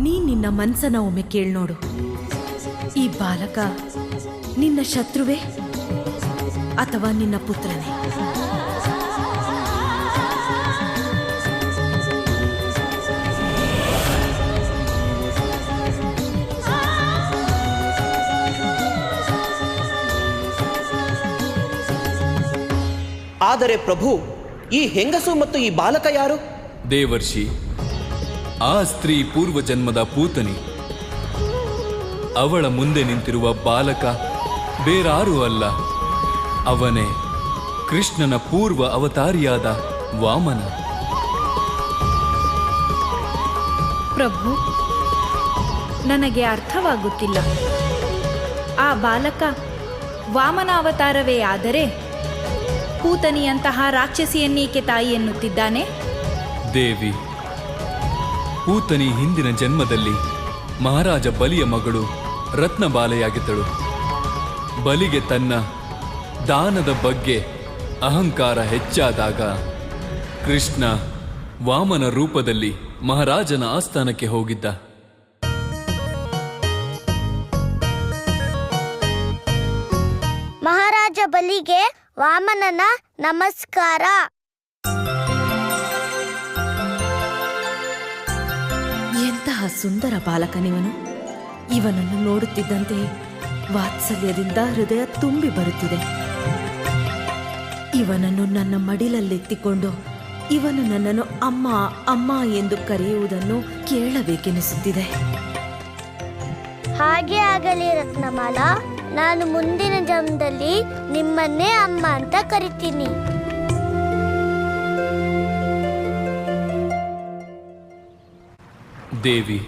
ನಿನ್ನ ಮನಸ್ಸನ್ನ ಒಮ್ಮೆ ಕೇಳ್ನೋಡು. ಈ ಬಾಲಕ ನಿನ್ನ ಶತ್ರುವೇ ಅಥವಾ ನಿನ್ನ ಪುತ್ರನೇ? ಆದರೆ ಪ್ರಭು, ಈ ಹೆಂಗಸು ಮತ್ತು ಈ ಬಾಲಕ ಯಾರು? ದೇವರ್ಷಿ, ಆ ಸ್ತ್ರೀ ಪೂರ್ವಜನ್ಮದ ಪೂತನಿ. ಅವಳ ಮುಂದೆ ನಿಂತಿರುವ ಬಾಲಕ ಬೇರಾರೂ ಅಲ್ಲ, ಅವನೇ ಕೃಷ್ಣನ ಪೂರ್ವ ಅವತಾರಿಯಾದ ವಾಮನ. ಪ್ರಭು, ನನಗೆ ಅರ್ಥವಾಗುತ್ತಿಲ್ಲ. ಆ ಬಾಲಕ ವಾಮನ ಅವತಾರವೇ ಆದರೆ ಪೂತನಿಯಂತಹ ರಾಕ್ಷಸಿಯನ್ನೇಕೆ ತಾಯಿ ಎನ್ನುತ್ತಿದ್ದಾನೆ? ದೇವಿ, ಪೂತನಿ ಹಿಂದಿನ ಜನ್ಮದಲ್ಲಿ ಮಹಾರಾಜ ಬಲಿಯ ಮಗಳು ರತ್ನಬಾಲೆಯಾಗಿದ್ದಳು. ಬಲಿಗೆ ತನ್ನ ದಾನದ ಬಗ್ಗೆ ಅಹಂಕಾರ ಹೆಚ್ಚಾದಾಗ ಕೃಷ್ಣ ವಾಮನ ರೂಪದಲ್ಲಿ ಮಹಾರಾಜನ ಆಸ್ಥಾನಕ್ಕೆ ಹೋಗಿದ್ದ. ಮಹಾರಾಜ ಬಲಿಗೆ ವಾಮನನ ನಮಸ್ಕಾರ. ಎಂತಹ ಸುಂದರ ಬಾಲಕನಿವನು! ಇವನನ್ನು ನೋಡುತ್ತಿದ್ದಂತೆ ವಾತ್ಸಲ್ಯದಿಂದ ಹೃದಯ ತುಂಬಿ ಬರುತ್ತಿದೆ. ಇವನನ್ನು ನನ್ನ ಮಡಿಲಲ್ಲೆತ್ತಿಕೊಂಡು ಇವನು ನನ್ನನ್ನು ಅಮ್ಮ ಅಮ್ಮ ಎಂದು ಕರೆಯುವುದನ್ನು ಕೇಳಬೇಕೆನಿಸುತ್ತಿದೆ. ಹಾಗೆ ಆಗಲಿ ರತ್ನಮಾಲಾ. ನಾನು ಮುಂದಿನ ಜನ್ಮದಲ್ಲಿ ನಿಮ್ಮನ್ನೇ ಅಮ್ಮ ಅಂತ ಕರಿತೀನಿ. ದೇವಿ,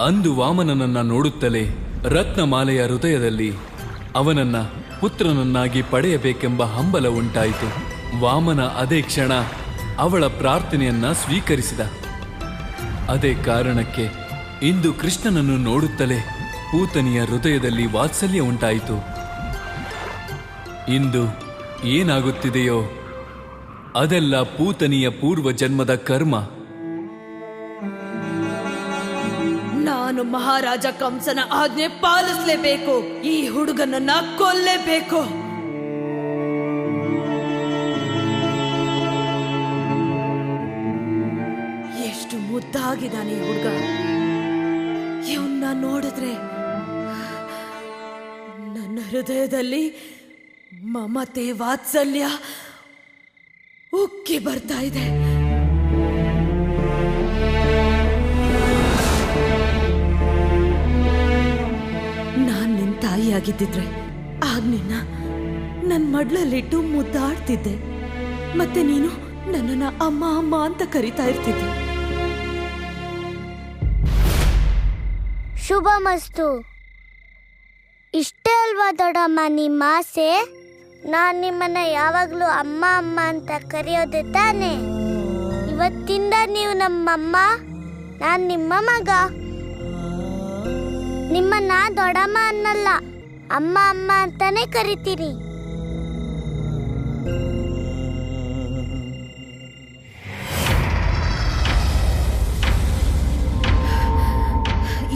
ಅಂದು ವಾಮನನನ್ನ ನೋಡುತ್ತಲೇ ರತ್ನಮಾಲೆಯ ಹೃದಯದಲ್ಲಿ ಅವನನ್ನ ಪುತ್ರನನ್ನಾಗಿ ಪಡೆಯಬೇಕೆಂಬ ಹಂಬಲ ಉಂಟಾಯಿತು. ವಾಮನ ಅದೇ ಕ್ಷಣ ಅವಳ ಪ್ರಾರ್ಥನೆಯನ್ನ ಸ್ವೀಕರಿಸಿದ. ಅದೇ ಕಾರಣಕ್ಕೆ ಇಂದು ಕೃಷ್ಣನನ್ನು ನೋಡುತ್ತಲೇ ಪೂತನಿಯ ಹೃದಯದಲ್ಲಿ ವಾತ್ಸಲ್ಯ ಉಂಟಾಯಿತು. ಇಂದು ಏನಾಗುತ್ತಿದೆಯೋ ಅದೆಲ್ಲ ಪೂತನಿಯ ಪೂರ್ವ ಜನ್ಮದ ಕರ್ಮ. ನಾನು ಮಹಾರಾಜ ಕಂಸನ ಆಜ್ಞೆ ಪಾಲಿಸಲೇಬೇಕು. ಈ ಹುಡುಗನನ್ನ ಕೊಲ್ಲೇಬೇಕು. ಎಷ್ಟು ಮುದ್ದಾಗಿದ್ದಾನೆ ಈ ಹುಡುಗ! ಇವನ್ನ ನೋಡಿದ್ರೆ ನನ್ನ ಹೃದಯದಲ್ಲಿ ಮಮತೆ ವಾತ್ಸಲ್ಯ ಉಕ್ಕಿ ಬರ್ತಾ ಇದೆ. ನಾನ್ ನಿನ್ ತಾಯಿಯಾಗಿದ್ದಿದ್ರೆ ಆಗ ನಿನ್ನ ನನ್ನ ಮಡ್ಲಲ್ಲಿಟ್ಟು ಮುದ್ದಾಡ್ತಿದ್ದೆ. ಮತ್ತೆ ನೀನು ನನ್ನನ್ನ ಅಮ್ಮ ಅಮ್ಮ ಅಂತ ಕರಿತಾ ಇರ್ತಿದ್ದೆ. ಶುಭಮಸ್ತು. ಇಷ್ಟೇ ಅಲ್ವಾ ದೊಡ್ಡಮ್ಮ ನಿಮ್ಮ ಆಸೆ? ನಾನು ನಿಮ್ಮನ್ನ ಯಾವಾಗಲೂ ಅಮ್ಮ ಅಮ್ಮ ಅಂತ ಕರೆಯೋದು ತಾನೆ? ಇವತ್ತಿಂದ ನೀವು ನಮ್ಮಮ್ಮ, ನಾನು ನಿಮ್ಮ ಮಗ. ನಿಮ್ಮನ್ನ ದೊಡ್ಡಮ್ಮ ಅನ್ನಲ್ಲ, ಅಮ್ಮ ಅಮ್ಮ ಅಂತಾನೆ ಕರಿತೀನಿ.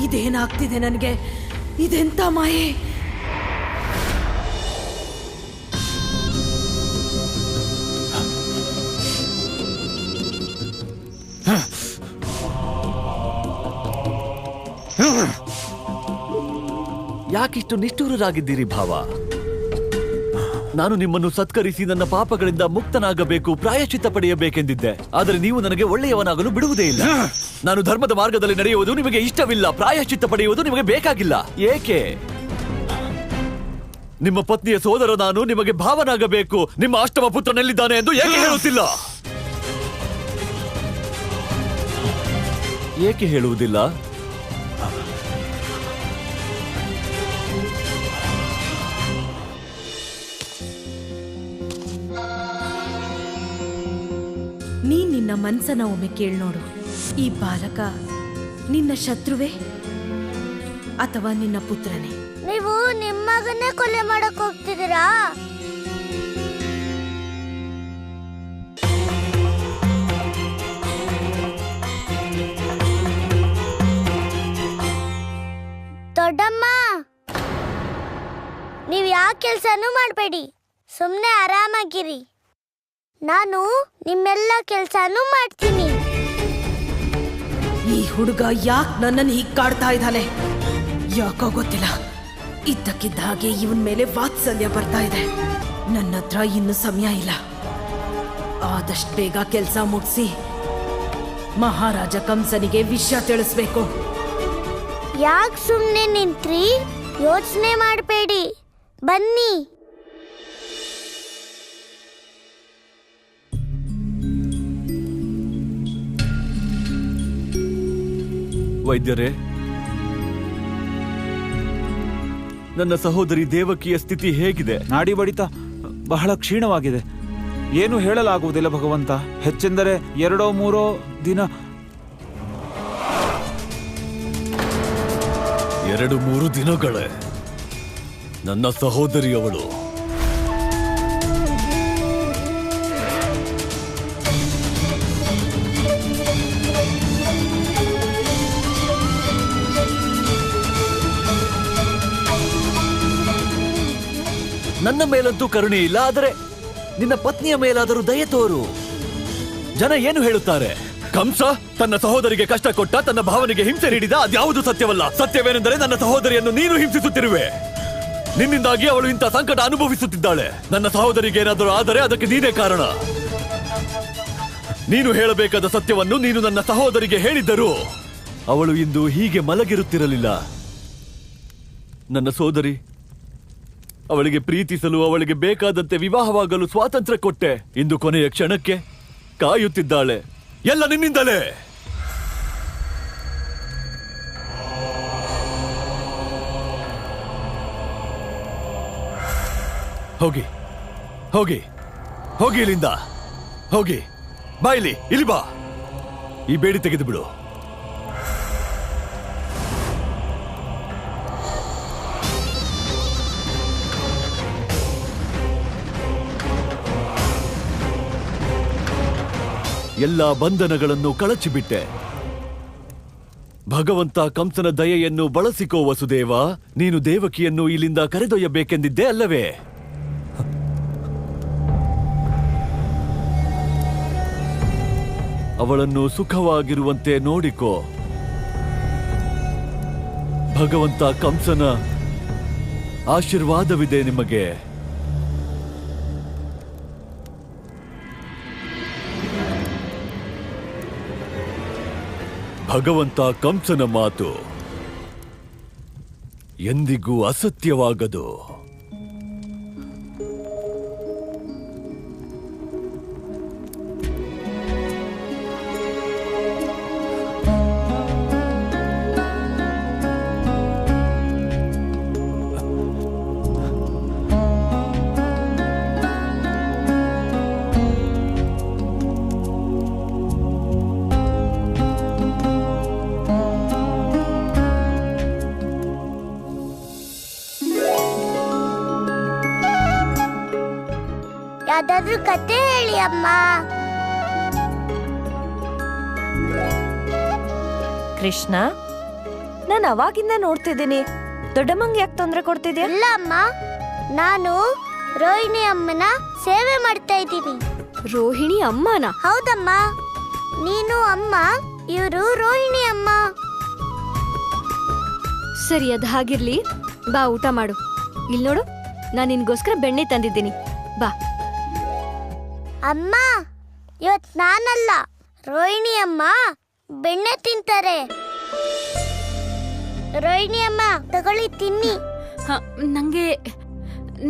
ಇದೇನಾಗ್ತಿದೆ ನನಗೆ? ಇದೆಂತ ಮಾಯೆ! ಯಾಕಿಷ್ಟು ನಿಷ್ಠುರರಾಗಿದ್ದೀರಿ ಭಾವ? ನಾನು ನಿಮ್ಮನ್ನು ಸತ್ಕರಿಸಿ ನನ್ನ ಪಾಪಗಳಿಂದ ಮುಕ್ತನಾಗಬೇಕು, ಪ್ರಾಯಶ್ಚಿತ್ತ ಪಡೆಯಬೇಕೆಂದಿದ್ದೆ. ಆದರೆ ನೀವು ನನಗೆ ಒಳ್ಳೆಯವನಾಗಲು ಬಿಡುವುದೇ ಇಲ್ಲ. ನಾನು ಧರ್ಮದ ಮಾರ್ಗದಲ್ಲಿ ನಡೆಯುವುದು ನಿಮಗೆ ಇಷ್ಟವಿಲ್ಲ, ಪ್ರಾಯಶ್ಚಿತ್ತ ಪಡೆಯುವುದು ನಿಮಗೆ ಬೇಕಾಗಿಲ್ಲ. ಏಕೆ? ನಿಮ್ಮ ಪತ್ನಿಯ ಸೋದರ ನಾನು ನಿಮಗೆ ಭಾವನಾಗಬೇಕು. ನಿಮ್ಮ ಅಷ್ಟಮ ಪುತ್ರನೆಲ್ಲಿದ್ದಾನೆ ಎಂದು ಏಕೆ ಹೇಳುತ್ತಿಲ್ಲ? ಏಕೆ ಹೇಳುವುದಿಲ್ಲ? ನಿನ್ನ ಮನಸ್ಸನ್ನ ಒಮ್ಮೆ ಕೇಳ್ನೋಡು. ಈ ಬಾಲಕ ನಿನ್ನ ಶತ್ರುವೇ ಅಥವಾ ನಿನ್ನ ಪುತ್ರನೇ? ನೀವು ನಿಮ್ಮ ಮಗನ್ನೇ ಕೊಲೆ ಮಾಡಕ್ ಹೋಗ್ತಿದ್ದೀರಾ? ದೊಡ್ಡಮ್ಮ, ನೀವು ಯಾವ ಕೆಲಸನೂ ಮಾಡಬೇಡಿ, ಸುಮ್ಮನೆ ಆರಾಮಾಗಿರಿ. ನಾನು ನಿಮ್ಮೆಲ್ಲ ಕೆಲಸನೂ ಮಾಡ್ತೀನಿ. ಈ ಹುಡುಗ ಯಾಕೆ ನನ್ನನ್ನು ಹೀಗೆ ಕಾಡ್ತಾ ಇದ್ದಾನೆ ಯಾಕೋ ಗೊತ್ತಿಲ್ಲ. ಇದ್ದಕ್ಕಿದ್ದ ಹಾಗೆ ಇವನ್ ಮೇಲೆ ವಾತ್ಸಲ್ಯ ಬರ್ತಾ ಇದೆ. ನನ್ನ ಹತ್ರ ಇನ್ನು ಸಮಯ ಇಲ್ಲ. ಆದಷ್ಟು ಬೇಗ ಕೆಲಸ ಮುಗಿಸಿ ಮಹಾರಾಜ ಕಂಸನಿಗೆ ವಿಷಯ ತಿಳಿಸ್ಬೇಕು. ಯಾಕೆ ಸುಮ್ಮನೆ ನಿಂತ್ರಿ? ಯೋಚನೆ ಮಾಡಬೇಡಿ, ಬನ್ನಿ. ವೈದ್ಯರೇ, ನನ್ನ ಸಹೋದರಿ ದೇವಕಿಯ ಸ್ಥಿತಿ ಹೇಗಿದೆ? ನಾಡಿ ಬಡಿತ ಬಹಳ ಕ್ಷೀಣವಾಗಿದೆ. ಏನು ಹೇಳಲಾಗುವುದಿಲ್ಲ ಭಗವಂತ. ಹೆಚ್ಚೆಂದರೆ 2-3 ದಿನ. 2-3 ದಿನಗಳೇ? ನನ್ನ ಸಹೋದರಿಯವಳು ನನ್ನ ಮೇಲಂತೂ ಕರುಣೆ ಇಲ್ಲ, ಆದರೆ ನಿನ್ನ ಪತ್ನಿಯ ಮೇಲಾದರೂ ದಯೆ ತೋರು. ಜನ ಏನು ಹೇಳುತ್ತಾರೆ? ಕಂಸ ತನ್ನ ಸಹೋದರಿಗೆ ಕಷ್ಟ ಕೊಟ್ಟ, ತನ್ನ ಭಾವನೆಗೆ ಹಿಂಸೆ ನೀಡಿದ. ಅದ್ಯಾವುದು ಸತ್ಯವಲ್ಲ. ಸತ್ಯವೇನೆಂದರೆ ನನ್ನ ಸಹೋದರಿಯನ್ನು ನೀನು ಹಿಂಸಿಸುತ್ತಿರುವೆ. ನಿನ್ನಿಂದಾಗಿ ಅವಳು ಇಂಥ ಸಂಕಟ ಅನುಭವಿಸುತ್ತಿದ್ದಾಳೆ. ನನ್ನ ಸಹೋದರಿಗೆ ಏನಾದರೂ ಆದರೆ ಅದಕ್ಕೆ ನೀನೇ ಕಾರಣ. ನೀನು ಹೇಳಬೇಕಾದ ಸತ್ಯವನ್ನು ನೀನು ನನ್ನ ಸಹೋದರಿಗೆ ಹೇಳಿದ್ದರೂ ಅವಳು ಇಂದು ಹೀಗೆ ಮಲಗಿರುತ್ತಿರಲಿಲ್ಲ. ನನ್ನ ಸೋದರಿ, ಅವಳಿಗೆ ಪ್ರೀತಿಸಲು, ಅವಳಿಗೆ ಬೇಕಾದಂತೆ ವಿವಾಹವಾಗಲು ಸ್ವಾತಂತ್ರ್ಯ ಕೊಟ್ಟೆ. ಇಂದು ಕೊನೆಯ ಕ್ಷಣಕ್ಕೆ ಕಾಯುತ್ತಿದ್ದಾಳೆ. ಎಲ್ಲ ನಿನ್ನಿಂದಲೇ. ಹೋಗಿ ಹೋಗಿ ಹೋಗಿ ಇಲ್ಲಿಂದ ಹೋಗಿ. ಬಾ ಇಲ್ಲಿ, ಇಲ್ಲಿ ಬಾ. ಈ ಬೇಡಿ ತೆಗೆದು ಬಿಡು. ಎಲ್ಲ ಬಂಧನಗಳನ್ನು ಕಳಚಿಬಿಟ್ಟೆ. ಭಗವಂತ ಕಂಸನ ದಯೆಯನ್ನು ಬಳಸಿಕೋ ವಸುದೇವ. ನೀನು ದೇವಕಿಯನ್ನು ಇಲ್ಲಿಂದ ಕರೆದೊಯ್ಯಬೇಕೆಂದಿದ್ದೆ ಅಲ್ಲವೇ? ಅವಳನ್ನು ಸುಖವಾಗಿರುವಂತೆ ನೋಡಿಕೋ. ಭಗವಂತ ಕಂಸನ ಆಶೀರ್ವಾದವಿದೆ ನಿಮಗೆ. ಭಗವಂತ ಕಂಸನ ಮಾತು ಎಂದಿಗೂ ಅಸತ್ಯವಾಗದು. ಯಾವ್ದಾದ್ರೂ ಕತೆ ಹೇಳಿ ಅಮ್ಮ. ಕೃಷ್ಣ, ನಾನು ಅವಾಗಿಂದ ನೋಡ್ತಿದ್ದೀನಿ. ದೊಡ್ಡಮ್ಮಂಗೆ ಯಾಕೆ ತೊಂದರೆ ಕೊಡ್ತಿದ್ಯಾ? ಇಲ್ಲ ಅಮ್ಮ, ನಾನು ರೋಹಿಣಿ ಅಮ್ಮನ ಸೇವೆ ಮಾಡ್ತಾ ಇದ್ದೀನಿ. ರೋಹಿಣಿ ಅಮ್ಮನ? ಹೌದಮ್ಮ, ನೀನು ಅಮ್ಮ, ಇವರು ರೋಹಿಣಿ ಅಮ್ಮ. ಸರಿ, ಅದು ಹಾಗಿರ್ಲಿ. ಬಾ, ಊಟ ಮಾಡು. ಇಲ್ಲಿ ನೋಡು, ನಾನು ನಿನ್ಗೋಸ್ಕರ ಬೆಣ್ಣೆ ತಂದಿದ್ದೀನಿ. ಬಾ. ಅಮ್ಮ, ಇವತ್ ನಾನಲ್ಲ, ರೋಹಿಣಿ ಅಮ್ಮ ಬೆಣ್ಣೆ ತಿಂತಾರೆ. ರೋಹಿಣಿ ಅಮ್ಮ ತಗೊಳ್ಳಿ, ತಿನ್ನಿ.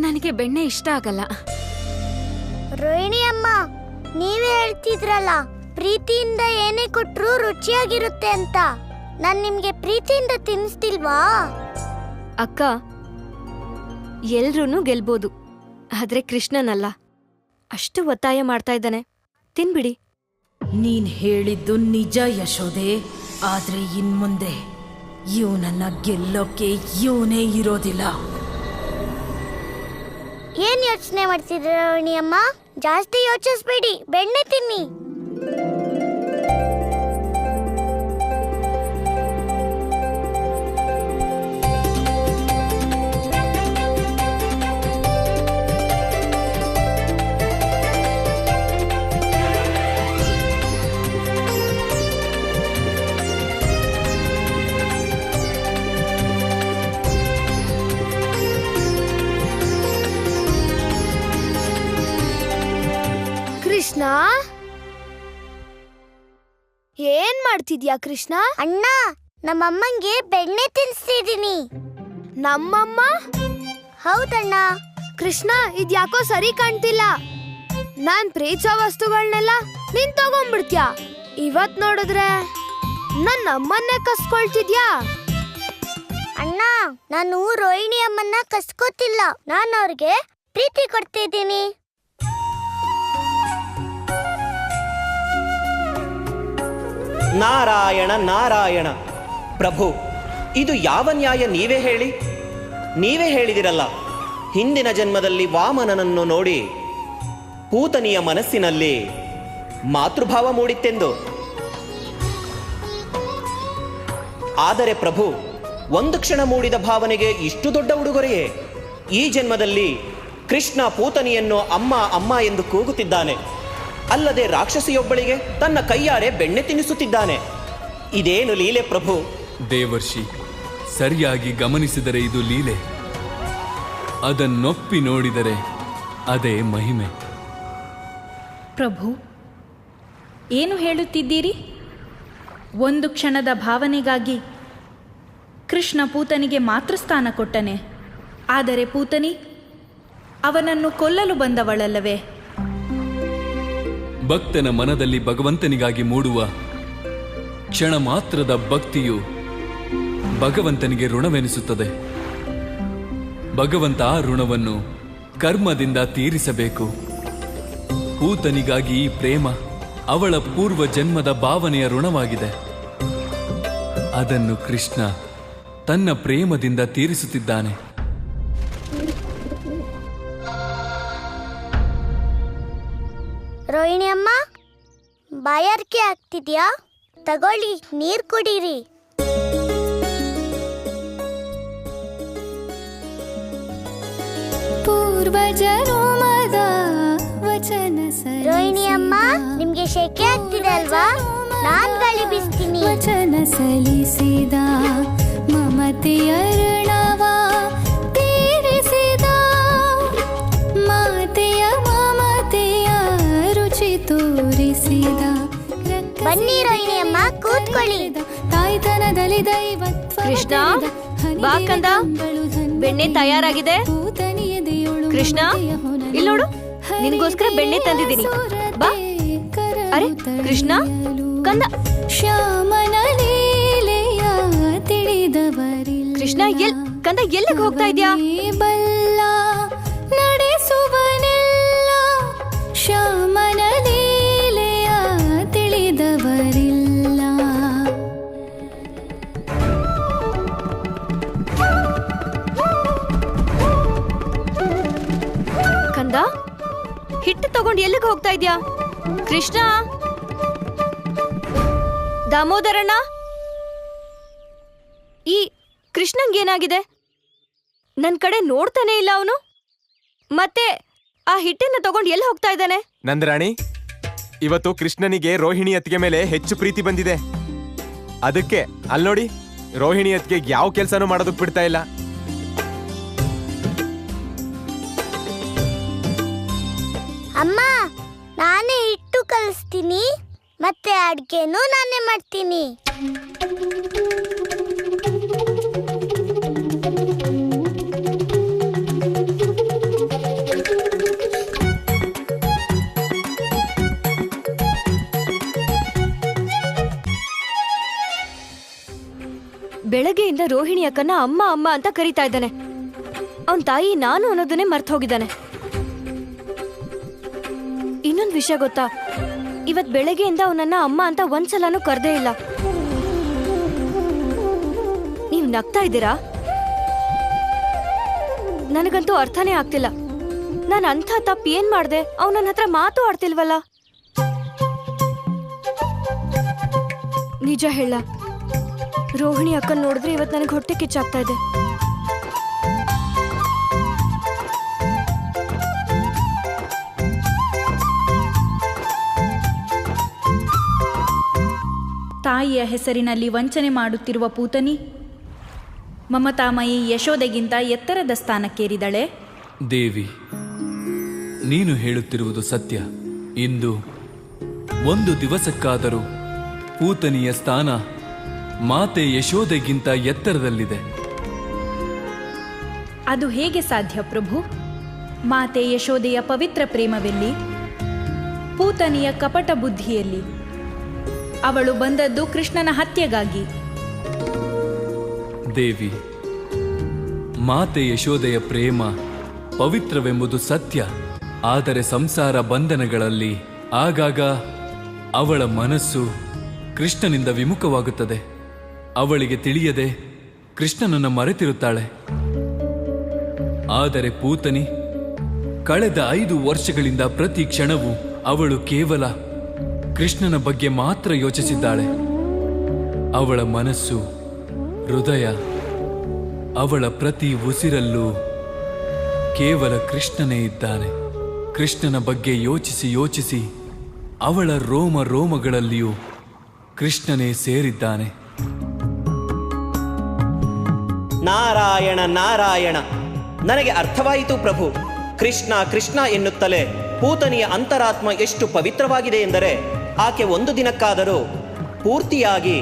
ನನಗೆ ಬೆಣ್ಣೆ ಇಷ್ಟ ಆಗಲ್ಲ. ರೋಹಿಣಿ ಅಮ್ಮ, ನೀವೇ ಹೇಳ್ತಿದ್ರಲ್ಲ ಪ್ರೀತಿಯಿಂದ ಏನೇ ಕೊಟ್ರು ರುಚಿಯಾಗಿರುತ್ತೆ ಅಂತ. ನಾನ್ ನಿಮ್ಗೆ ಪ್ರೀತಿಯಿಂದ ತಿನ್ನಿಸ್ತಿಲ್ವಾ? ಅಕ್ಕ, ಎಲ್ರೂ ಗೆಲ್ಬೋದು, ಆದ್ರೆ ಕೃಷ್ಣನಲ್ಲ. ಅಷ್ಟು ಒತ್ತಾಯ ಮಾಡ್ತಾ ಇದ್ದಾನೆ. ತಿನ್ಬಿಡಿ. ನೀನ್ ಹೇಳಿದ್ದು ನಿಜ ಯಶೋದೆ, ಆದ್ರೆ ಇನ್ಮುಂದೆ ಇವನನ್ನ ಗೆಲ್ಲೋಕೆ ಇವನೇ ಇರೋದಿಲ್ಲ. ಏನ್ ಯೋಚನೆ ಮಾಡ್ತಿದ್ರ ರೋಹಿಣಿ ಅಮ್ಮ? ಜಾಸ್ತಿ ಯೋಚಿಸ್ಬೇಡಿ, ಬೆಣ್ಣೆ ತಿನ್ನಿ. ಕೃಷ್ಣ ಏನ್ ಮಾಡ್ತಿದ್ಯಾ ಕೃಷ್ಣ? ಅಣ್ಣ, ನಮ್ಮಮ್ಮಂಗೆ ಬೆಣ್ಣೆ ತಿನ್ಸ್ತಿದೀನಿ. ನಮ್ಮಮ್ಮ? ಹೌದಣ್ಣ. ಕೃಷ್ಣ, ಇದ್ಯಾಕೋ ಸರಿ ಕಾಣ್ತಿಲ್ಲ. ನಾನ್ ಪ್ರೀತಿಸೋ ವಸ್ತುಗಳನ್ನೆಲ್ಲ ನೀನ್ ತಗೊಂಡ್ಬಿಡ್ತ್ಯಾ. ಇವತ್ ನೋಡಿದ್ರೆ ನನ್ನ ಅಮ್ಮನ್ನೇ ಕಸ್ಕೊಳ್ತಿದ್ಯಾ. ಅಣ್ಣ, ನಾನು ರೋಹಿಣಿ ಅಮ್ಮನ್ನ ಕಸ್ಕೋತಿಲ್ಲ. ನಾನು ಅವ್ರಿಗೆ ಪ್ರೀತಿ ಕೊಡ್ತಿದ್ದೀನಿ. ನಾರಾಯಣ ನಾರಾಯಣ. ಪ್ರಭು, ಇದು ಯಾವ ನ್ಯಾಯ? ನೀವೇ ಹೇಳಿ. ನೀವೇ ಹೇಳಿದಿರಲ್ಲ, ಹಿಂದಿನ ಜನ್ಮದಲ್ಲಿ ವಾಮನನನ್ನು ನೋಡಿ ಪೂತನಿಯ ಮನಸ್ಸಿನಲ್ಲಿ ಮಾತೃಭಾವ ಮೂಡಿತ್ತೆಂದು. ಆದರೆ ಪ್ರಭು, ಒಂದು ಕ್ಷಣ ಮೂಡಿದ ಭಾವನೆಗೆ ಇಷ್ಟು ದೊಡ್ಡ ಉಡುಗೊರೆಯೇ? ಈ ಜನ್ಮದಲ್ಲಿ ಕೃಷ್ಣ ಪೂತನಿಯನ್ನು ಅಮ್ಮ ಅಮ್ಮ ಎಂದು ಕೂಗುತ್ತಿದ್ದಾನೆ. ಅಲ್ಲದೆ ರಾಕ್ಷಸಿಯೊಬ್ಬಳಿಗೆ ತನ್ನ ಕೈಯಾರೆ ಬೆಣ್ಣೆ ತಿನ್ನಿಸುತ್ತಿದ್ದಾನೆ. ಇದೇನು ಲೀಲೆ ಪ್ರಭು? ದೇವರ್ಷಿ, ಸರಿಯಾಗಿ ಗಮನಿಸಿದರೆ ಇದು ಲೀಲೆ, ಅದನ್ನೊಪ್ಪಿ ನೋಡಿದರೆ ಅದೇ ಮಹಿಮೆ. ಪ್ರಭು, ಏನು ಹೇಳುತ್ತಿದ್ದೀರಿ? ಒಂದು ಕ್ಷಣದ ಭಾವನೆಗಾಗಿ ಕೃಷ್ಣ ಪೂತನಿಗೆ ಮಾತ್ರ ಸ್ಥಾನ ಕೊಟ್ಟನೆ. ಆದರೆ ಪೂತನಿ ಅವನನ್ನು ಕೊಲ್ಲಲು ಬಂದವಳಲ್ಲವೇ? ಭಕ್ತನ ಮನದಲ್ಲಿ ಭಗವಂತನಿಗಾಗಿ ಮೂಡುವ ಕ್ಷಣ ಮಾತ್ರದ ಭಕ್ತಿಯು ಭಗವಂತನಿಗೆ ಋಣವೆನಿಸುತ್ತದೆ. ಭಗವಂತ ಆ ಋಣವನ್ನು ಕರ್ಮದಿಂದ ತೀರಿಸಬೇಕು. ಪೂತನಿಗಾಗಿ ಈ ಪ್ರೇಮ ಅವಳ ಪೂರ್ವ ಜನ್ಮದ ಭಾವನೆಯ ಋಣವಾಗಿದೆ. ಅದನ್ನು ಕೃಷ್ಣ ತನ್ನ ಪ್ರೇಮದಿಂದ ತೀರಿಸುತ್ತಿದ್ದಾನೆ. ರೋಹಿಣಿ ಅಮ್ಮ, ಬಾಯಾರಿಕೆ ಆಗ್ತಿದ್ಯಾ? ತಗೊಳ್ಳಿ, ನೀರ್ ಕುಡೀರಿ. ರೋಹಿಣಿ ಅಮ್ಮ, ನಿಮ್ಗೆ ಶೆಕೆ ಆಗ್ತಿದೆ ಅಲ್ವಾ? ನಾನ್ ಗಾಳಿ ಬೀಸ್ತೀನಿ. ವಚನ ಸಲ್ಲಿಸಿದ ಮಮತೆಯ ಋಣವ ತೀರಿಸಿದ ಮಾತೆಯ ಮಮತೆಯ ರುಚಿ ತೋರಿಸಿದ. ಬನ್ನಿ ರೋಹಿಣಿ ಅಮ್ಮ, ಕೂತ್ಕೊಳ್ಳಿ. ತಾಯ್ತನದಲ್ಲಿ ದೈವತ್ವ. ಕೃಷ್ಣ, ಬಾ ಕಂದ, ಬೆಣ್ಣೆ ತಯಾರಾಗಿದೆ. ಕೃಷ್ಣ, ಇಲ್ಲಿ ನೋಡು, ನಿನಗೋಸ್ಕರ ಬೆಣ್ಣೆ ತಂದಿದ್ದೀನಿ, ಬಾ. ಅರೆ ಕೃಷ್ಣ, ಕಂದ. ಶ್ಯಾಮನ ಲೀಲೆಯ ತಿಳಿದವರಿಲ್ಲ. ಕೃಷ್ಣ, ಕಂದ, ಎಲ್ಲಿಗೆ ಹೋಗ್ತಾ ಇದ್ಯಾ? ಬಲ್ಲ ನಡೆಸುವನೆಲ್ಲ ಶ್ಯಾಮನ ಲೀಲೆಯ ತಿಳಿದವರಿಲ್ಲ. ಕಂದ, ಹಿಟ್ಟು ತಗೊಂಡು ಎಲ್ಲಿಗೆ ಹೋಗ್ತಾ ಇದ್ಯಾ? ಕೃಷ್ಣ, ದಾಮೋದರಣ್ಣ, ಈ ಕೃಷ್ಣಂಗೇನಾಗಿದೆ? ನನ್ನ ಕಡೆ ನೋಡ್ತಾನೆ ಇಲ್ಲ ಅವನು. ಮತ್ತೆ ಆ ಹಿಟ್ಟನ್ನು ತಗೊಂಡು ಎಲ್ಲಿ ಹೋಗ್ತಾ ಇದ್ದಾನೆ? ನಂದರಾಣಿ, ಇವತ್ತು ಕೃಷ್ಣನಿಗೆ ರೋಹಿಣಿ ಅತ್ತಿಗೆ ಮೇಲೆ ಹೆಚ್ಚು ಪ್ರೀತಿ ಬಂದಿದೆ. ಅದಕ್ಕೆ ಅಲ್ಲಿ ನೋಡಿ, ರೋಹಿಣಿ ಅತ್ತಿಗೆ ಯಾವ ಕೆಲಸನೂ ಮಾಡೋದಕ್ಕೆ ಬಿಡ್ತಾ ಇಲ್ಲ. ಅಮ್ಮ, ನಾನೇ ಹಿಟ್ಟು ಕಲಿಸ್ತೀನಿ, ಮತ್ತೆ ಅಡ್ಗೆನೂ ನಾನೇ ಮಾಡ್ತೀನಿ. ಬೆಳಗ್ಗೆಯಿಂದ ರೋಹಿಣಿ ಅಕ್ಕನ ಅಮ್ಮ ಅಮ್ಮ ಅಂತ ಕರೀತಾ ಇದ್ದಾನೆ. ಅವನ್ ತಾಯಿ ನಾನು ಅನ್ನೋದನ್ನೇ ಮರ್ತು ಹೋಗಿದ್ದಾನೆ. ಇನ್ನೊಂದು ವಿಷಯ ಗೊತ್ತಾ? ಇವತ್ ಬೆಳಗ್ಗೆಯಿಂದ ಅವನನ್ನ ಅಮ್ಮ ಅಂತ ಒಂದ್ಸಲನೂ ಕರ್ದೇ ಇಲ್ಲ. ನೀವ್ ನಗ್ತಾ ಇದ್ದೀರಾ? ನನಗಂತೂ ಅರ್ಥನೇ ಆಗ್ತಿಲ್ಲ. ನಾನು ಅಂಥ ತಪ್ಪು ಏನ್ ಮಾಡ್ದೆ? ಅವ್ನು ನನ್ನ ಹತ್ರ ಮಾತು ಆಡ್ತಿಲ್ವಲ್ಲ. ನಿಜ ಹೇಳ, ರೋಹಿಣಿ ಅಕ್ಕನ್ ನೋಡಿದ್ರೆ ಇವತ್ತು ನನಗೆ ಹೊಟ್ಟೆ ಕಿಚ್ಚಾಗ್ತಾ ಇದೆ. ತಾಯಿಯ ಹೆಸರಿನಲ್ಲಿ ವಂಚನೆ ಮಾಡುತ್ತಿರುವ ಪೂತನಿ ಮಮತಾಮಯಿ ಯಶೋದೆಗಿಂತ ಎತ್ತರದ ಸ್ಥಾನಕ್ಕೇರಿದಳೆ. ದೇವಿ, ನೀನು ಹೇಳುತ್ತಿರುವುದು ಸತ್ಯ. ಇಂದು ಒಂದು ದಿವಸಕ್ಕಾದರೂ ಪೂತನಿಯ ಸ್ಥಾನ ಮಾತೆ ಯಶೋದೆಗಿಂತ ಎತ್ತರದಲ್ಲಿದೆ. ಅದು ಹೇಗೆ ಸಾಧ್ಯ ಪ್ರಭು? ಮಾತೆ ಯಶೋದೆಯ ಪವಿತ್ರ ಪ್ರೇಮವೆಲ್ಲಿ? ಪೂತನಿಯ ಕಪಟ ಬುದ್ಧಿಯಲ್ಲಿ? ಅವಳು ಬಂದದ್ದು ಕೃಷ್ಣನ ಹತ್ಯೆಗಾಗಿ. ದೇವಿ, ಮಾತೆ ಯಶೋದೆಯ ಪ್ರೇಮ ಪವಿತ್ರವೆಂಬುದು ಸತ್ಯ. ಆದರೆ ಸಂಸಾರ ಬಂಧನಗಳಲ್ಲಿ ಆಗಾಗ ಅವಳ ಮನಸ್ಸು ಕೃಷ್ಣನಿಂದ ವಿಮುಖವಾಗುತ್ತದೆ. ಅವಳಿಗೆ ತಿಳಿಯದೆ ಕೃಷ್ಣನನ್ನು ಮರೆತಿರುತ್ತಾಳೆ. ಆದರೆ ಪೂತನಿ ಕಳೆದ 5 ವರ್ಷಗಳಿಂದ ಪ್ರತಿ ಕ್ಷಣವೂ ಅವಳು ಕೇವಲ ಕೃಷ್ಣನ ಬಗ್ಗೆ ಮಾತ್ರ ಯೋಚಿಸಿದ್ದಾಳೆ. ಅವಳ ಮನಸ್ಸು, ಹೃದಯ, ಅವಳ ಪ್ರತಿ ಉಸಿರಲ್ಲೂ ಕೇವಲ ಕೃಷ್ಣನೇ ಇದ್ದಾನೆ. ಕೃಷ್ಣನ ಬಗ್ಗೆ ಯೋಚಿಸಿ ಯೋಚಿಸಿ ಅವಳ ರೋಮ ರೋಮಗಳಲ್ಲಿಯೂ ಕೃಷ್ಣನೇ ಸೇರಿದ್ದಾನೆ. ನಾರಾಯಣ ನಾರಾಯಣ, ನನಗೆ ಅರ್ಥವಾಯಿತು ಪ್ರಭು. ಕೃಷ್ಣ ಕೃಷ್ಣ ಎನ್ನುತ್ತಲೇ ಪೂತನಿಯ ಅಂತರಾತ್ಮ ಎಷ್ಟು ಪವಿತ್ರವಾಗಿದೆ ಎಂದರೆ ಆಕೆ ಒಂದು ದಿನಕ್ಕಾದರೂ ಪೂರ್ತಿಯಾಗಿ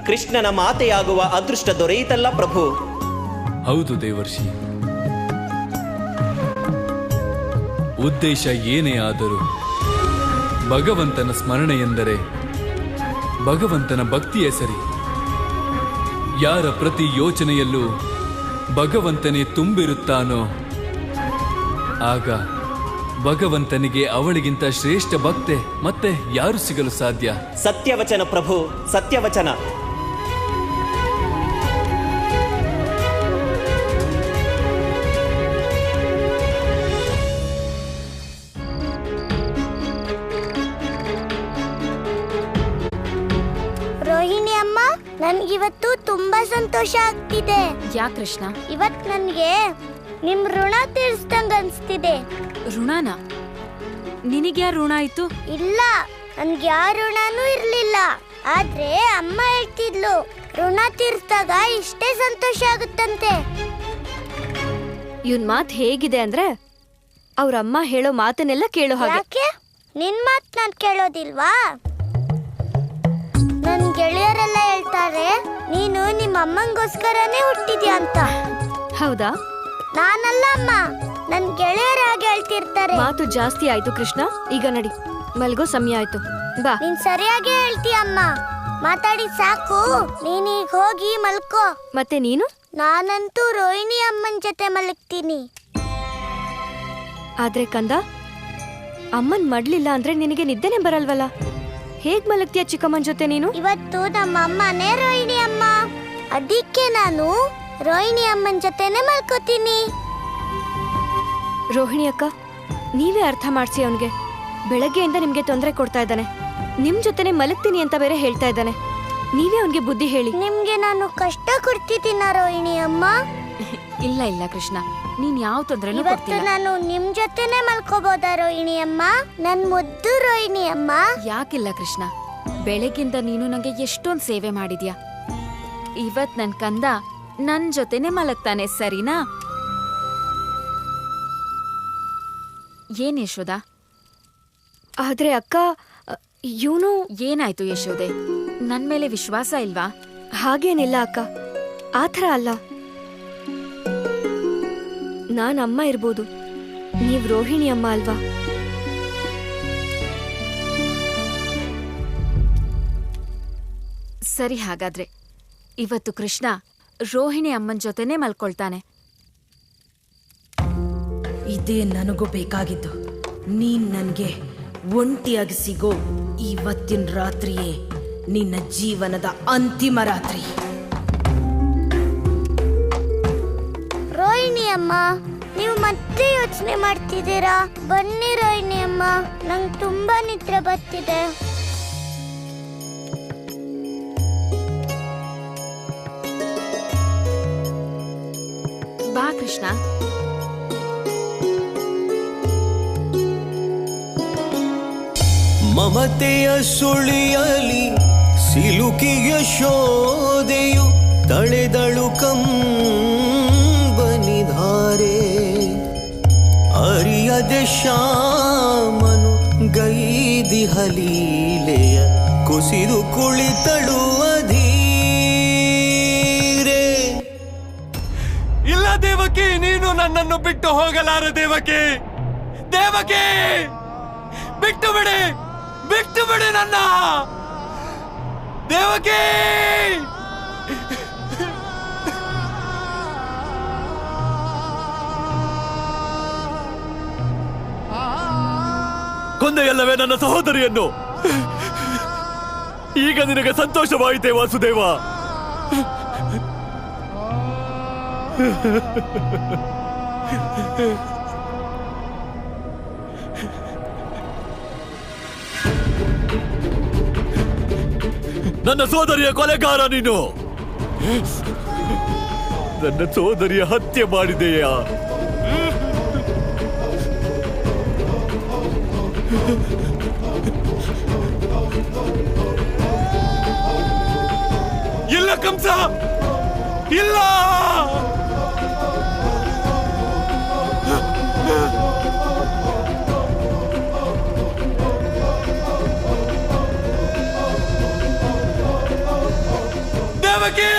ಕೃಷ್ಣನ ಮಾತೆಯಾಗುವ ಅದೃಷ್ಟ ದೊರೆಯಿತಲ್ಲ ಪ್ರಭು. ಹೌದು ದೇವರ್ಷಿ. ಉದ್ದೇಶ ಏನೇ ಆದರೂ ಭಗವಂತನ ಸ್ಮರಣೆ ಎಂದರೆ ಭಗವಂತನ ಭಕ್ತಿಯೇ ಸರಿ. ಯಾರ ಪ್ರತಿ ಯೋಚನೆಯಲ್ಲೂ ಭಗವಂತನೇ ತುಂಬಿರುತ್ತಾನೋ ಆಗ ಭಗವಂತನಿಗೆ ಅವಳಿಗಿಂತ ಶ್ರೇಷ್ಠ ಭಕ್ತೆ ಮತ್ತೆ ಯಾರು ಸಿಗಲು ಸಾಧ್ಯ? ಸತ್ಯವಚನ ಪ್ರಭು, ಸತ್ಯವಚನ. ರೋಹಿಣಿ ಅಮ್ಮ, ನನ್ಗಿವತ್ತು ತುಂಬಾ ಸಂತೋಷ ಆಗ್ತಿದೆ. ಯಾಕೆ ಕೃಷ್ಣ? ಇವತ್ ನನ್ಗೆ ನಿಮ್ ಋಣ ತೀರ್ಸ್ದಂಗ್ ಅನ್ಸ್ತಿದೆ. ಋಣನ? ನಿನಗ್ಯಾರ ಋಣ ಆಯ್ತು? ಇಲ್ಲ, ನನ್ಗೆ ಯಾವ ಋಣನೂ ಇರ್ಲಿಲ್ಲ. ಆದ್ರೆ ಅಮ್ಮ ಹೇಳ್ತಿದ್ಲು, ಋಣ ತೀರ್ಸ್ದಾಗ ಇಷ್ಟೇ ಸಂತೋಷ ಆಗುತ್ತಂತೆ. ಇವನ್ ಮಾತ್ ಹೇಗಿದೆ ಅಂದ್ರೆ ಅವ್ರ ಅಮ್ಮ ಹೇಳೋ ಮಾತನ್ನೆಲ್ಲ ಕೇಳೋ ಹಾಗೆ. ಯಾಕೆ? ನಿನ್ ಮಾತ್ ನಾನ್ ಕೇಳೋದಿಲ್ವಾ? ನನ್ ಗೆಳೆಯರೆಲ್ಲ ಹೇಳ್ತಾರೆ ನೀನು ನಿಮ್ಮ ಅಮ್ಮಂಗೋಸ್ಕರನೇ ಹುಟ್ಟಿದ್ಯಾ ಅಂತ. ಹೌದಾ? ನಾನಲ್ಲ ಅಮ್ಮ, ನನ್ ಗೆಳೆಯರ ಹಾಗೆ ಹೇಳ್ತಿರ್ತಾರೆ. ಮಾತು ಜಾಸ್ತಿ ಆಯ್ತು ಕೃಷ್ಣ, ಈಗ ನಡಿ, ಮಲ್ಗೋ ಸಮಯ ಆಯ್ತು, ಬಾ. ನೀನ್ ಸರಿಯಾಗಿ ಹೇಳ್ತೀಯ ಅಮ್ಮ. ಮಾತಾಡಿ ಸಾಕು, ನೀನೀಗ ಹೋಗಿ ಮಲ್ಕೋ. ಮತ್ತೆ ನೀನು? ನಾನಂತೂ ರೋಹಿಣಿ ಅಮ್ಮನ್ ಜೊತೆ ಮಲಗ್ತೀನಿ. ಆದ್ರೆ ಕಂದ, ಅಮ್ಮನ್ ಮಡ್ಲಿಲ್ಲ ಅಂದ್ರೆ ನಿನಗೆ ನಿದ್ದೆನೆ ಬರಲ್ವಲ್ಲ? ಹೇಗ್ ಮಲಗ್ತೀಯ ಚಿಕ್ಕಮ್ಮನ್ ಜೊತೆ ನೀನು? ಇವತ್ತು ನಮ್ಮ ಅಮ್ಮನೇ ರೋಹಿಣಿ ಅಮ್ಮ, ಅದಕ್ಕೆ ನಾನು ರೋಹಿಣಿ ಅಮ್ಮನ್ ಜೊತೆನೆ ಮಲ್ಕೋತೀನಿ. ರೋಹಿಣಿ ಅಕ್ಕ, ನೀವೇ ಅರ್ಥ ಮಾಡ್ಸಿ ಅವನಿಗೆ. ಬೆಳಗ್ಗೆಯಿಂದ ನಿಮ್ಗೆ ತೊಂದರೆ ಕೊಡ್ತಾ ಇದ್ದಾನೆ. ನಿಮ್ ಜೊತೆನೆ ಮಲಗ್ತೀನಿ ಅಂತ ಬೇರೆ ಹೇಳ್ತಾ ಇದ್ದಾನೆ. ನೀವೇ ಅವನಿಗೆ ಬುದ್ಧಿ ಹೇಳಿ. ನಿಮ್ಗೆ ನಾನು ಕಷ್ಟ ಕೊಡ್ತಿದ್ದೀನ ರೋಹಿಣಿ ಅಮ್ಮ? ಇಲ್ಲ ಇಲ್ಲ ಕೃಷ್ಣ, ನೀನ್ ಯಾವ ತೊಂದರೆನೂ ಇವತ್ತು ಕೊಡ್ತಿಲ್ಲ. ನಾನು ನಿಮ್ ಜೊತೆನೆ ಮಲ್ಕೋಬೋದಾ ರೋಹಿಣಿ ಅಮ್ಮ? ನನ್ ಮುದ್ದು ರೋಹಿಣಿ ಅಮ್ಮ. ಯಾಕಿಲ್ಲ ಕೃಷ್ಣ, ಬೆಳಗ್ಗಿಂದ ನೀನು ನಂಗೆ ಎಷ್ಟೊಂದ್ ಸೇವೆ ಮಾಡಿದ್ಯಾ. ಇವತ್ ನನ್ ಕಂದ ನನ್ ಜೊತೆನೆ ಮಲಗ್ತಾನೆ, ಸರಿನಾ? ಏನ್ ಯಶೋದ? ಆದ್ರೆ ಅಕ್ಕ, ಇವನು ಏನಾಯ್ತು ಯಶೋದೆ? ನನ್ ಮೇಲೆ ವಿಶ್ವಾಸ ಇಲ್ವಾ? ಹಾಗೇನಿಲ್ಲ ಅಕ್ಕ, ಆತರ ಅಲ್ಲ. ನಾನ್ ಅಮ್ಮ ಇರ್ಬೋದು, ನೀವ್ ರೋಹಿಣಿ ಅಮ್ಮ ಅಲ್ವಾ? ಸರಿ, ಹಾಗಾದ್ರೆ ಇವತ್ತು ಕೃಷ್ಣ ರೋಹಿಣಿ ಅಮ್ಮನ್ ಜೊತೆನೆ ಮಲ್ಕೊಳ್ತಾನೆ. ಇದೇ ನನಗೂ ಬೇಕಾಗಿದ್ದು. ನೀನ್ ನನ್ಗೆ ಒಂಟಿಯಾಗಿ ಸಿಗೋ ಇವತ್ತಿನ ರಾತ್ರಿಯೇ ನಿನ್ನ ಜೀವನದ ಅಂತಿಮ ರಾತ್ರಿ. ರೋಹಿಣಿ ಅಮ್ಮ, ನೀವು ಮತ್ತೆ ಯೋಚನೆ ಮಾಡ್ತಿದ್ದೀರಾ? ಬನ್ನಿ ರೋಹಿಣಿ ಅಮ್ಮ, ನಂಗೆ ತುಂಬಾ ನಿದ್ರೆ ಬರ್ತಿದೆ. ಬಾ ಕೃಷ್ಣ. ಮಮತೆಯ ಸುಳಿಯಲಿ ಸಿಲುಕಿಯ ಯಶೋದೆಯು ತಳೆದಳು ಕಂಬನಿಧಾರೆ. ಅರಿಯದೆ ಶ್ಯಾಮನು ಗೈದಿಹಲೀಲೆ ಕುಸಿದು ಕುಳಿತಳು ಅಧೀರೆ. ಇಲ್ಲ ದೇವಕಿ, ನೀನು ನನ್ನನ್ನು ಬಿಟ್ಟು ಹೋಗಲಾರ ದೇವಕಿ. ದೇವಕಿ, ಬಿಟ್ಟು ಬಿಡಿ, ಬಿಟ್ಟು ಬಿಡಿ ನನ್ನ ದೇವಕಿ. ಕೊಂದೆಯಲ್ಲವೇ ನನ್ನ ಸಹೋದರಿಯನ್ನು? ಈಗ ನಿನಗೆ ಸಂತೋಷವಾಯಿತೇ ವಾಸುದೇವ? ನನ್ನ ಸೋದರಿಯ ಕೊಲೆಗಾರ ನೀನು. ನನ್ನ ಸೋದರಿಯ ಹತ್ಯೆ ಮಾಡಿದೆಯಾ? ಇಲ್ಲ ಕಂಸ, ಇಲ್ಲ. ದೇವಕಿ,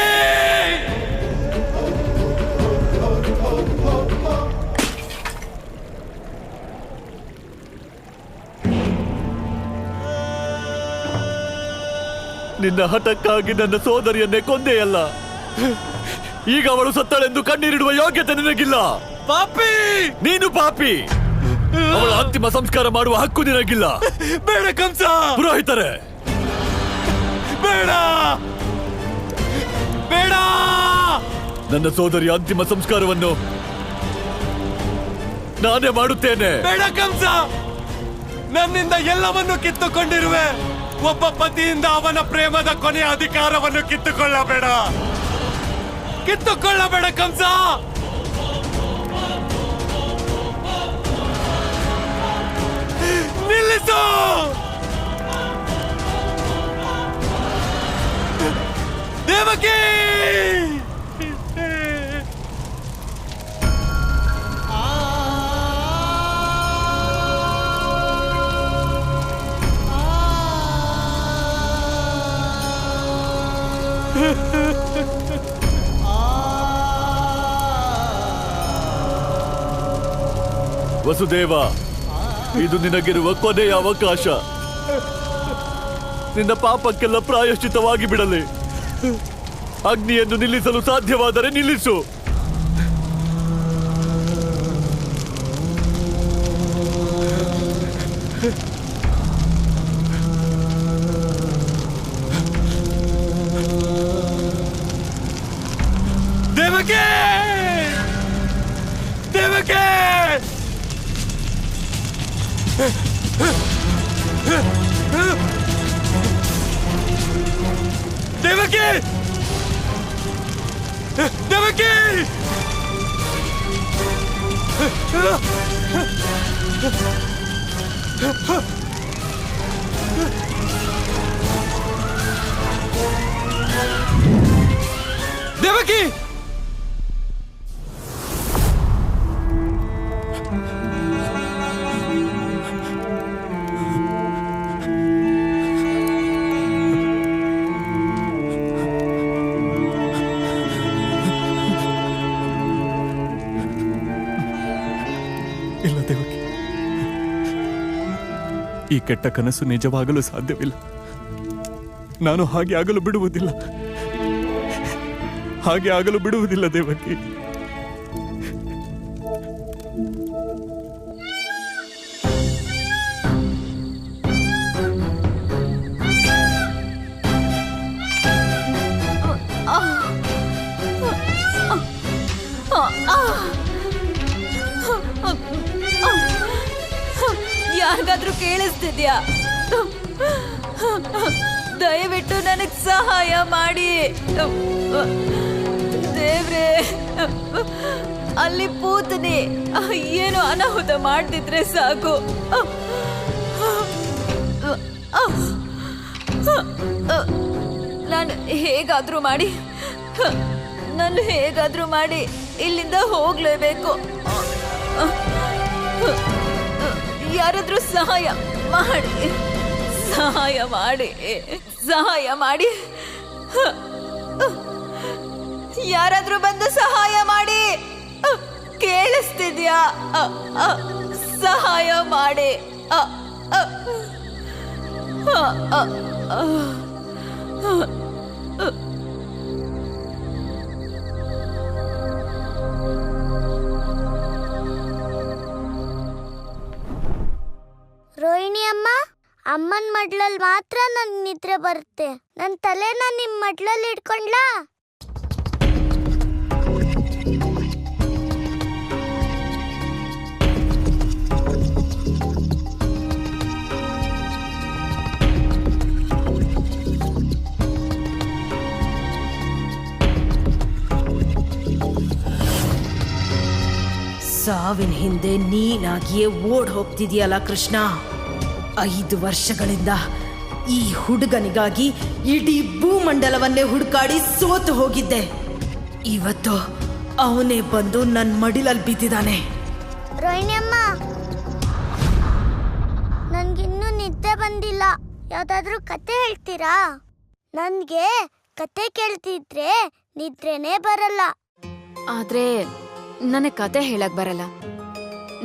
ನಿನ್ನ ಹಠಕ್ಕಾಗಿ ನನ್ನ ಸೋದರಿಯನ್ನೇ ಕೊಂದೆಯಲ್ಲ. ಈಗ ಅವಳು ಸತ್ತಳೆಂದು ಕಣ್ಣೀರಿಡುವ ಯೋಗ್ಯತೆ ನಿನಗಿಲ್ಲ. ಪಾಪಿ, ನೀನು ಪಾಪಿ. ಅವಳ ಅಂತಿಮ ಸಂಸ್ಕಾರ ಮಾಡುವ ಹಕ್ಕು ನಿನಗಿಲ್ಲ. ಬೇಡ ಕಂಸ. ಪುರೋಹಿತರೆ, ಬೇಡ, ಬೇಡ. ನನ್ನ ಸೋದರಿಯ ಅಂತಿಮ ಸಂಸ್ಕಾರವನ್ನು ನಾನೇ ಮಾಡುತ್ತೇನೆ. ಬೇಡ ಕಂಸ, ನನ್ನಿಂದ ಎಲ್ಲವನ್ನು ಕಿತ್ತುಕೊಂಡಿರುವೆ. ಒಬ್ಬ ಪತಿಯಿಂದ ಅವನ ಪ್ರೇಮದ ಕೊನೆಯ ಅಧಿಕಾರವನ್ನು ಕಿತ್ತುಕೊಳ್ಳಬೇಡ, ಕಿತ್ತುಕೊಳ್ಳಬೇಡ ಕಂಸ. ನಿಲ್ಲಿಸು. ದೇವಕಿ, ವಸುದೇವ, ಇದು ನಿನಗಿರುವ ಕೊನೆಯ ಅವಕಾಶ. ನಿನ್ನ ಪಾಪಕ್ಕೆಲ್ಲ ಪ್ರಾಯಶ್ಚಿತವಾಗಿ ಬಿಡಲಿ. ಅಗ್ನಿಯನ್ನು ನಿಲ್ಲಿಸಲು ಸಾಧ್ಯವಾದರೆ ನಿಲ್ಲಿಸು. ದೇವಕಿ, ದೇವಕಿ, ದೇವಕಿ, ದೇವಕಿ. ದೇವಕಿ, ಇಲ್ಲ ದೇವಕಿ, ಈ ಕೆಟ್ಟ ಕನಸು ನಿಜವಾಗಲು ಸಾಧ್ಯವಿಲ್ಲ. ನಾನು ಹಾಗೆ ಆಗಲು ಬಿಡುವುದಿಲ್ಲ, ಹಾಗೆ ಆಗಲು ಬಿಡುವುದಿಲ್ಲ ದೇವಕಿ. ಯಾರಿಗಾದ್ರೂ ಕೇಳಿಸ್ತಿದ್ಯಾ? ದಯವಿಟ್ಟು ನನಗ್ ಸಹಾಯ ಮಾಡಿ ದೇವ್ರೆ. ಅಲ್ಲಿ ಪೂತನಿ ಏನು ಅನಾಹುತ ಮಾಡ್ತಿದ್ರೆ ಸಾಕು. ನಾನು ಹೇಗಾದ್ರೂ ಮಾಡಿ ಇಲ್ಲಿಂದ ಹೋಗ್ಲೇಬೇಕು. ಯಾರಾದ್ರೂ ಸಹಾಯ ಮಾಡಿ, ಸಹಾಯ ಮಾಡಿ, ಸಹಾಯ ಮಾಡಿ, ಯಾರಾದ್ರೂ ಬಂದು ಸಹಾಯ ಮಾಡಿ. ಕೇಳಿಸ್ತಿದ್ಯಾ? ಸಹಾಯ ಮಾಡಿ. ರೋಹಿಣಿ ಅಮ್ಮ, ಅಮ್ಮನ ಮಡ್ಲಲ್ಲಿ ಮಾತ್ರ ನನ್ಗೆ ನಿದ್ರೆ ಬರುತ್ತೆ. ನನ್ನ ತಲೆನ ನಿಮ್ಮ ಮಡ್ಲಲ್ಲಿ ಇಟ್ಕೊಂಡ್ಲಾ? ಸಾವಿನ ಹಿಂದೆ ನೀನಾಗಿಯೇ ಓಡ್ ಹೋಗ್ತಿದೀಯಲ್ಲ ಕೃಷ್ಣ. 5 ವರ್ಷಗಳಿಂದ ಈ ಹುಡುಗನಿಗಾಗಿ ಇಡೀ ಭೂಮಂಡಲವನ್ನೇ ಹುಡುಕಾಡಿ ಸೋತು ಹೋಗಿದ್ದೆ. ಇವತ್ತು ಅವನೇ ಬಂದು ನನ್ನ ಮಡಿಲಲ್ಲಿ ಬಿದ್ದಿದ್ದಾನೆ. ರೋಹಿಣಿ ಅಮ್ಮ, ನನ್ಗಿನ್ನೂ ನಿದ್ದೆ ಬಂದಿಲ್ಲ. ಯಾವ್ದಾದ್ರೂ ಕತೆ ಹೇಳ್ತೀರಾ? ನನ್ಗೆ ಕತೆ ಕೇಳ್ತಿದ್ರೆ ನಿದ್ರೆನೇ ಬರಲ್ಲ. ಆದ್ರೆ ನನಗ್ ಕತೆ ಹೇಳಕ್ ಬರಲ್ಲ.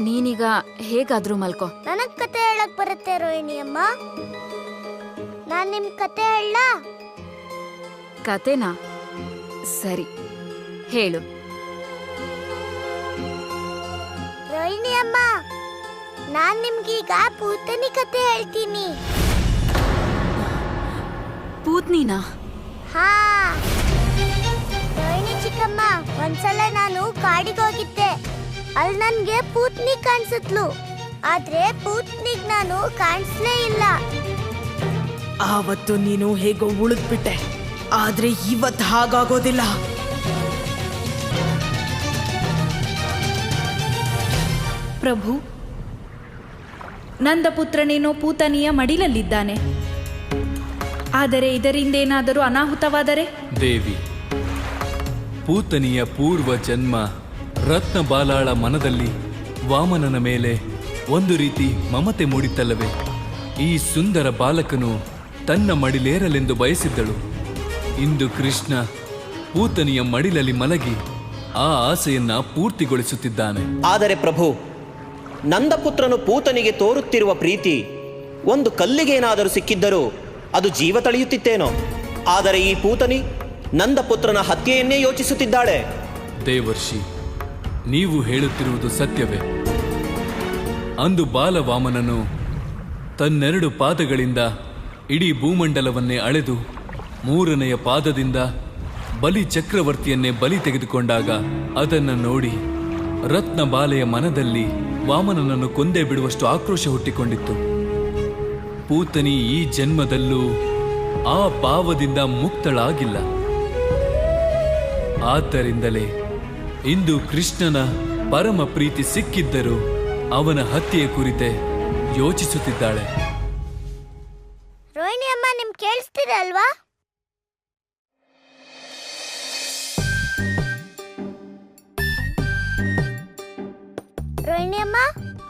ನೀನೀಗ ಹೇಗಾದ್ರೂ ಮಲ್ಕೋ. ನನಗ್ ಕತೆ ಹೇಳಕ್ ಬರುತ್ತೆ ರೋಹಿಣಿ ಅಮ್ಮ. ನಾನ್ ನಿಮ್ ಕತೆ ಹೇಳ? ಕತೆನಾ? ಸರಿ, ಹೇಳು. ರೋಹಿಣಿ ಅಮ್ಮ, ನಾನ್ ನಿಮ್ಗೀಗ ಪೂತನಿ ಕತೆ ಹೇಳ್ತೀನಿ. ಪೂತ್ನಿನಾ? ಹಾ ರೋಹಿಣಿ ಚಿಕ್ಕಮ್ಮ, ಒಂದ್ಸಲ ನಾನು ಕಾಡಿಗೆ ಹೋಗಿದ್ದೆ. ಅಲ್ಲಿ ನನ್ಗೆ ಪೂತ್ನಿ ಕಾಣಿಸಿದ್ಲು. ಆದ್ರೆ ಪೂತ್ನಿಗ್ ನಾನು ಕಾಣಿಸ್ಲೇ ಇಲ್ಲ. ಆವತ್ತು ನೀನು ಹೇಗೋ ಉಳಿದ್ಬಿಟ್ಟೆ, ಆದ್ರೆ ಇವತ್ತು ಹಾಗಾಗೋದಿಲ್ಲ. ಪ್ರಭು, ನಂದಪುತ್ರನೇನೋ ಪೂತನಿಯ ಮಡಿಲಲ್ಲಿದ್ದಾನೆ. ಆದರೆ ಇದರಿಂದೇನಾದರೂ ಅನಾಹುತವಾದರೆ? ದೇವಿ, ಪೂತನಿಯ ಪೂರ್ವ ಜನ್ಮ ರತ್ನಬಾಲಾಳ ಮನದಲ್ಲಿ ವಾಮನನ ಮೇಲೆ ಒಂದು ರೀತಿ ಮಮತೆ ಮೂಡಿತ್ತಲ್ಲವೇ? ಈ ಸುಂದರ ಬಾಲಕನು ತನ್ನ ಮಡಿಲೇರಲೆಂದು ಬಯಸಿದ್ದಳು. ಇಂದು ಕೃಷ್ಣ ಪೂತನಿಯ ಮಡಿಲಲ್ಲಿ ಮಲಗಿ ಆ ಆಸೆಯನ್ನ ಪೂರ್ತಿಗೊಳಿಸುತ್ತಿದ್ದಾನೆ. ಆದರೆ ಪ್ರಭು, ನಂದಪುತ್ರನು ಪೂತನಿಗೆ ತೋರುತ್ತಿರುವ ಪ್ರೀತಿ ಒಂದು ಕಲ್ಲಿಗೇನಾದರೂ ಸಿಕ್ಕಿದ್ದರೂ ಅದು ಜೀವ ತಳೆಯುತ್ತಿತ್ತೇನೋ. ಆದರೆ ಈ ಪೂತನಿ ನಂದಪುತ್ರನ ಹತ್ಯೆಯನ್ನೇ ಯೋಚಿಸುತ್ತಿದ್ದಾಳೆ. ದೇವರ್ಷಿ, ನೀವು ಹೇಳುತ್ತಿರುವುದು ಸತ್ಯವೇ? ಅಂದು ಬಾಲವಾಮನನು ತನ್ನೆರಡು ಪಾದಗಳಿಂದ ಇಡೀ ಭೂಮಂಡಲವನ್ನೇ ಅಳೆದು 3ನೆಯ ಪಾದದಿಂದ ಬಲಿ ಚಕ್ರವರ್ತಿಯನ್ನೇ ಬಲಿ ತೆಗೆದುಕೊಂಡಾಗ ಅದನ್ನು ನೋಡಿ ರತ್ನಬಾಲೆಯ ಮನದಲ್ಲಿ ವಾಮನನನ್ನು ಕೊಂದೇ ಬಿಡುವಷ್ಟು ಆಕ್ರೋಶ ಹುಟ್ಟಿಕೊಂಡಿತ್ತು. ಪೂತನಿ ಈ ಜನ್ಮದಲ್ಲೂ ಆ ಪಾವದಿಂದ ಮುಕ್ತಳಾಗಿಲ್ಲ. ಆದ್ದರಿಂದಲೇ ಇಂದು ಕೃಷ್ಣನ ಪರಮ ಪ್ರೀತಿ ಸಿಕ್ಕಿದ್ದರೂ ಅವನ ಹತ್ಯೆಯ ಕುರಿತೆ ಯೋಚಿಸುತ್ತಿದ್ದಾಳೆ. ರೋಹಿಣಿ ಅಮ್ಮ, ನಿಮ್ ಕೇಳಿಸ್ತಿದೆ ಅಲ್ವಾ?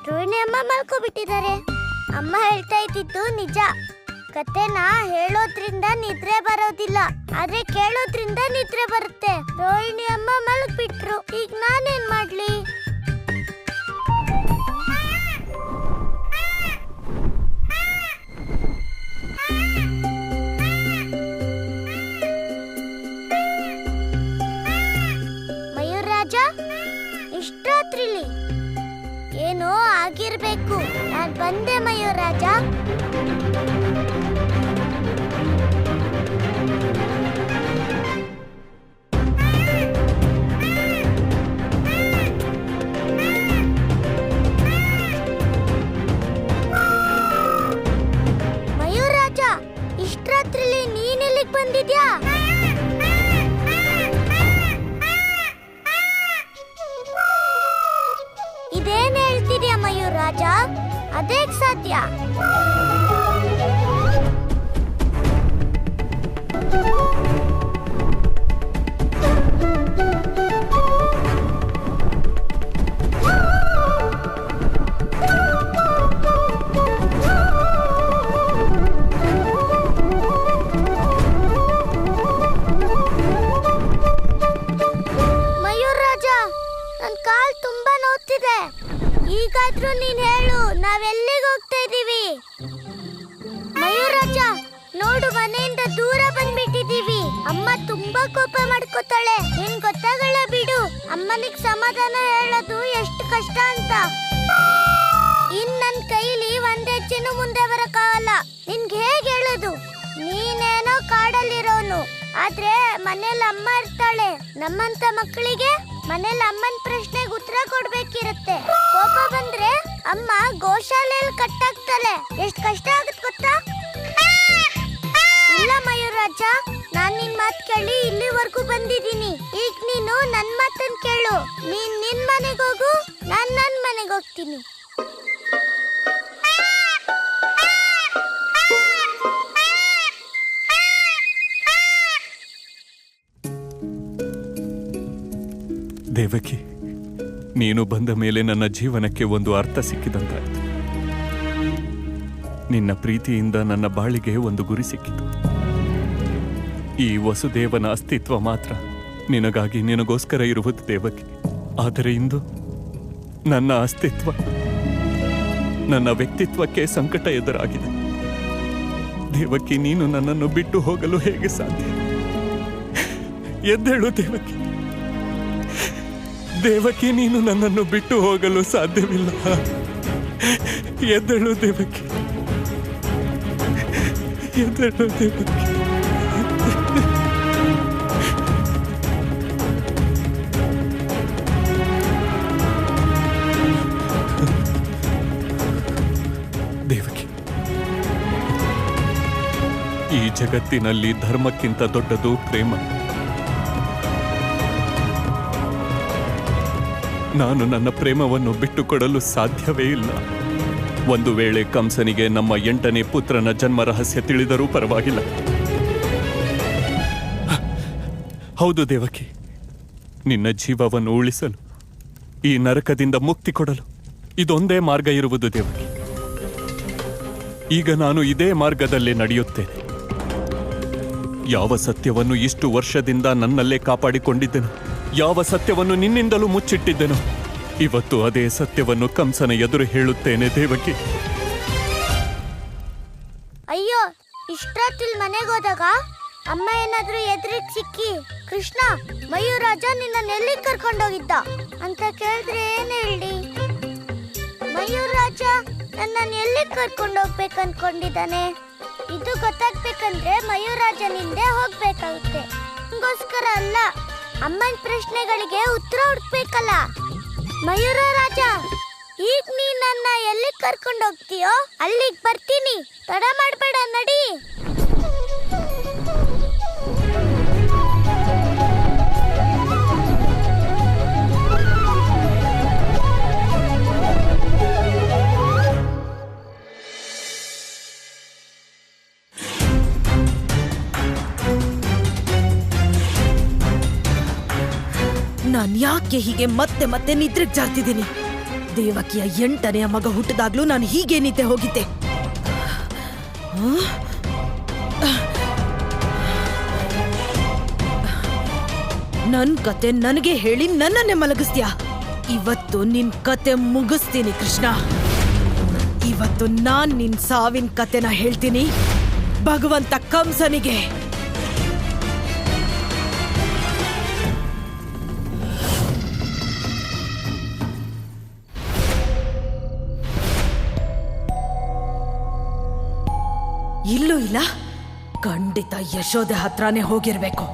ರೋಹಿಣಿ ಅಮ್ಮ ಮಲ್ಕೋಬಿಟ್ಟಿದ್ದಾರೆ. ಅಮ್ಮ ಹೇಳ್ತಾ ಇದ್ದಿದ್ದು ನಿಜ. ಕತೆನ ಹೇಳೋದ್ರಿಂದ ನಿದ್ರೆ ಬರೋದಿಲ್ಲ, ಆದ್ರೆ ಕೇಳೋದ್ರಿಂದ ನಿದ್ರೆ ಬರುತ್ತೆ. ರೋಹಿಣಿ ಅಮ್ಮ ಮಲಗ್ಬಿಟ್ರು. ಈಗ ನಾನೇನ್ ಮಾಡ್ಲಿ? ಮಯೂರ್ ರಾಜ, ಇಷ್ಟರಾತ್ರಿಲಿ ಏನೋ ಆಗಿರ್ಬೇಕು. ನಾನ್ ಬಂದೆ ಮಯೂರ್ ರಾಜ. ಮಯೂರ್ ರಾಜ, ಇಷ್ಟರಾತ್ರಿಲಿ ನೀನ್ ಇಲ್ಲಿಗೆ ಬಂದಿದ್ಯಾ? ಇದೇನ್ ಹೇಳ್ತಿದ್ಯಾ ಮಯೂರ್ ರಾಜ? ಅದೇಗ್ ಸಾಧ್ಯ? ಹೇಗಾದ್ರೂ ನೀನ್ ಹೇಳು, ನಾವೆಲ್ಲಿಗೆ ಹೋಗ್ತಾ ಇದೀವಿ? ಮಯೂರಾಜ ನೋಡು, ಮನೆಯಿಂದ ದೂರ ಬಂದ್ಬಿಟ್ಟಿದೀವಿ. ಅಮ್ಮ ತುಂಬಾ ಕೋಪ ಮಾಡ್ಕೋತಾಳೆ. ನಿನ್ ಗೊತ್ತಾಗಲ್ಲ ಬಿಡು, ಅಮ್ಮನಿಗ್ ಸಮಾಧಾನ ಹೇಳೋದು ಎಷ್ಟು ಕಷ್ಟ ಅಂತ. ಇನ್ ನನ್ ಕೈಲಿ ಒಂದ್ ಹೆಜ್ಜೆನೂ ಮುಂದೆ ಬರಕ್ಕಾಗಲ್ಲ. ನಿನ್ಗೆ ಹೇಗ್ ಹೇಳೋದು? ನೀನೇನೋ ಕಾಡಲ್ಲಿರೋನು, ಆದ್ರೆ ಮನೇಲಿ ಅಮ್ಮ ಇರ್ತಾಳೆ. ನಮ್ಮಂತ ಮಕ್ಕಳಿಗೆ ಮನೇಲಿ ಅಮ್ಮನ ಪ್ರಶ್ನೆಗೆ ಉತ್ತರ ಕೊಡ್ಬೇಕಿರುತ್ತೆ. ಕೋಪ ಬಂದ್ರೆ ಅಮ್ಮ ಗೋಶಾಲೆಯಲ್ಲಿ ಕಟ್ಟಾಗ್ತಾಳೆ. ಎಷ್ಟ್ ಕಷ್ಟ ಆಗತ್ ಗೊತ್ತಾ? ಇಲ್ಲ ಮಯೂರಾಜ, ನಾನ್ ನಿನ್ ಮಾತ್ ಕೇಳಿ ಇಲ್ಲಿವರೆಗೂ ಬಂದಿದ್ದೀನಿ. ಈಗ ನೀನು ನನ್ ಮಾತನ್ ಕೇಳು. ನೀನ್ ನಿನ್ ಮನೆಗೆ ಹೋಗು, ನಾನ್ ನನ್ ಮನೆಗೆ ಹೋಗ್ತೀನಿ. ದೇವಕಿ, ನೀನು ಬಂದ ಮೇಲೆ ನನ್ನ ಜೀವನಕ್ಕೆ ಒಂದು ಅರ್ಥ ಸಿಕ್ಕಿದಂತಾಯ್ತು. ನಿನ್ನ ಪ್ರೀತಿಯಿಂದ ನನ್ನ ಬಾಳಿಗೆ ಒಂದು ಗುರಿ ಸಿಕ್ಕಿತು. ಈ ವಸುದೇವನ ಅಸ್ತಿತ್ವ ಮಾತ್ರ ನಿನಗಾಗಿ, ನಿನಗೋಸ್ಕರ ಇರುವುದು ದೇವಕಿ. ಆದರೆ ಇಂದು ನನ್ನ ಅಸ್ತಿತ್ವ, ನನ್ನ ವ್ಯಕ್ತಿತ್ವಕ್ಕೆ ಸಂಕಟ ಎದುರಾಗಿದೆ. ದೇವಕಿ, ನೀನು ನನ್ನನ್ನು ಬಿಟ್ಟು ಹೋಗಲು ಹೇಗೆ ಸಾಧ್ಯ? ಎದ್ದೇಳು ದೇವಕಿ. ದೇವಕಿ, ನೀನು ನನ್ನನ್ನು ಬಿಟ್ಟು ಹೋಗಲು ಸಾಧ್ಯವಿಲ್ಲ. ಎದ್ದೇಳು ದೇವಕಿ, ಎದ್ದೇಳು ದೇವಕಿ. ದೇವಕಿ, ಈ ಜಗತ್ತಿನಲ್ಲಿ ಧರ್ಮಕ್ಕಿಂತ ದೊಡ್ಡದು ಪ್ರೇಮ. ನಾನು ನನ್ನ ಪ್ರೇಮವನ್ನು ಬಿಟ್ಟುಕೊಡಲು ಸಾಧ್ಯವೇ ಇಲ್ಲ. ಒಂದು ವೇಳೆ ಕಂಸನಿಗೆ ನಮ್ಮ 8ನೇ ಪುತ್ರನ ಜನ್ಮ ರಹಸ್ಯ ತಿಳಿದರೂ ಪರವಾಗಿಲ್ಲ. ಹೌದು ದೇವಕಿ, ನಿನ್ನ ಜೀವವನ್ನು ಉಳಿಸಲು, ಈ ನರಕದಿಂದ ಮುಕ್ತಿ ಕೊಡಲು ಇದೊಂದೇ ಮಾರ್ಗ ಇರುವುದು ದೇವಕಿ. ಈಗ ನಾನು ಇದೇ ಮಾರ್ಗದಲ್ಲೇ ನಡೆಯುತ್ತೇನೆ. ಯಾವ ಸತ್ಯವನ್ನು ಇಷ್ಟು ವರ್ಷದಿಂದ ನನ್ನಲ್ಲೇ ಕಾಪಾಡಿಕೊಂಡಿದ್ದೆನು, ಯಾವ ಸತ್ಯವನ್ನು ನಿನ್ನಿಂದಲೂ ಮುಚ್ಚಿಟ್ಟಿದ್ದೆನು, ಇವತ್ತು ಅದೇ ಸತ್ಯವನ್ನು ಕಂಸನ ಎದುರು ಹೇಳುತ್ತೇನೆ ದೇವಕಿ. ಅಯ್ಯೋ, ಇಷ್ಟೊತ್ತಿಲ್ ಮನೆಗೆ ಹೋದಾಗ ಅಮ್ಮ ಏನಾದ್ರೂ ಎದುರಿಗೆ ಸಿಕ್ಕಿ, ಕೃಷ್ಣ, ಮಯೂರಾಜ ನಿನ್ನ ಎಲ್ಲಿಗೆ ಕರ್ಕೊಂಡೋಗಿದ್ದ ಅಂತ ಕೇಳಿದ್ರೆ ಏನ್ ಹೇಳಿ? ಮಯೂರಾಜ ನನ್ನನ್ನು ಎಲ್ಲಿಗೆ ಕರ್ಕೊಂಡೋಗ್ಬೇಕು ಅನ್ಕೊಂಡಿದ್ದಾನೆ? ಇದು ಗೊತ್ತಾಗ್ಬೇಕಂದ್ರೆ ಮಯೂರಾಜನಿಂದೆ ಹೋಗ್ಬೇಕಾಗುತ್ತೆ. ಹಂಗೋಸ್ಕರ ಅಲ್ಲ, ಅಮ್ಮನ ಪ್ರಶ್ನೆಗಳಿಗೆ ಉತ್ತರ ಹುಡ್ಬೇಕಲ್ಲ. ಮಯೂರ ರಾಜ, ಈಗ ನೀ ನನ್ನ ಎಲ್ಲಿ ಕರ್ಕೊಂಡು ಹೋಗ್ತೀಯೋ ಅಲ್ಲಿಗೆ ಬರ್ತೀನಿ. ತಡ ಮಾಡಬೇಡ, ನಡಿ. ನಾನ್ ಯಾಕೆ ಹೀಗೆ ಮತ್ತೆ ಮತ್ತೆ ನಿದ್ರೆಗೆ ಜಾರ್ತಿದ್ದೀನಿ? ದೇವಕಿಯ 8ನೇ ಮಗ ಹುಟ್ಟಿದಾಗ್ಲೂ ನಾನು ಹೀಗೆ ನಿದ್ದೆ ಹೋಗಿದ್ದೆ. ನನ್ ಕತೆ ನನಗೆ ಹೇಳಿ ನನ್ನನ್ನೇ ಮಲಗಿಸ್ತೀಯಾ? ಇವತ್ತು ನಿನ್ ಕತೆ ಮುಗಿಸ್ತೀನಿ ಕೃಷ್ಣ. ಇವತ್ತು ನಾನ್ ನಿನ್ ಸಾವಿನ ಕತೆನ ಹೇಳ್ತೀನಿ ಭಗವಂತ ಕಂಸನಿಗೆ. ಇಲ್ಲೂ ಇಲ್ಲ, ಖಂಡಿತ ಯಶೋದೆ ಹತ್ರನೇ ಹೋಗಿರ್ಬೇಕು.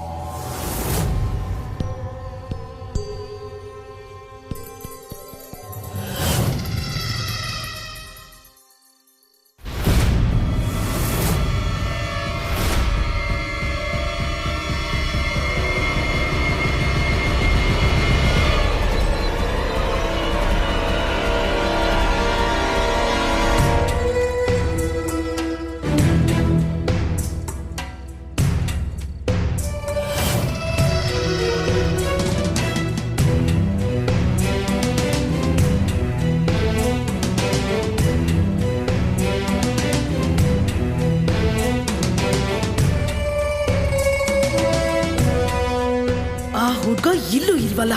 ಇಲ್ಲೂ ಇಲ್ವಲ್ಲ,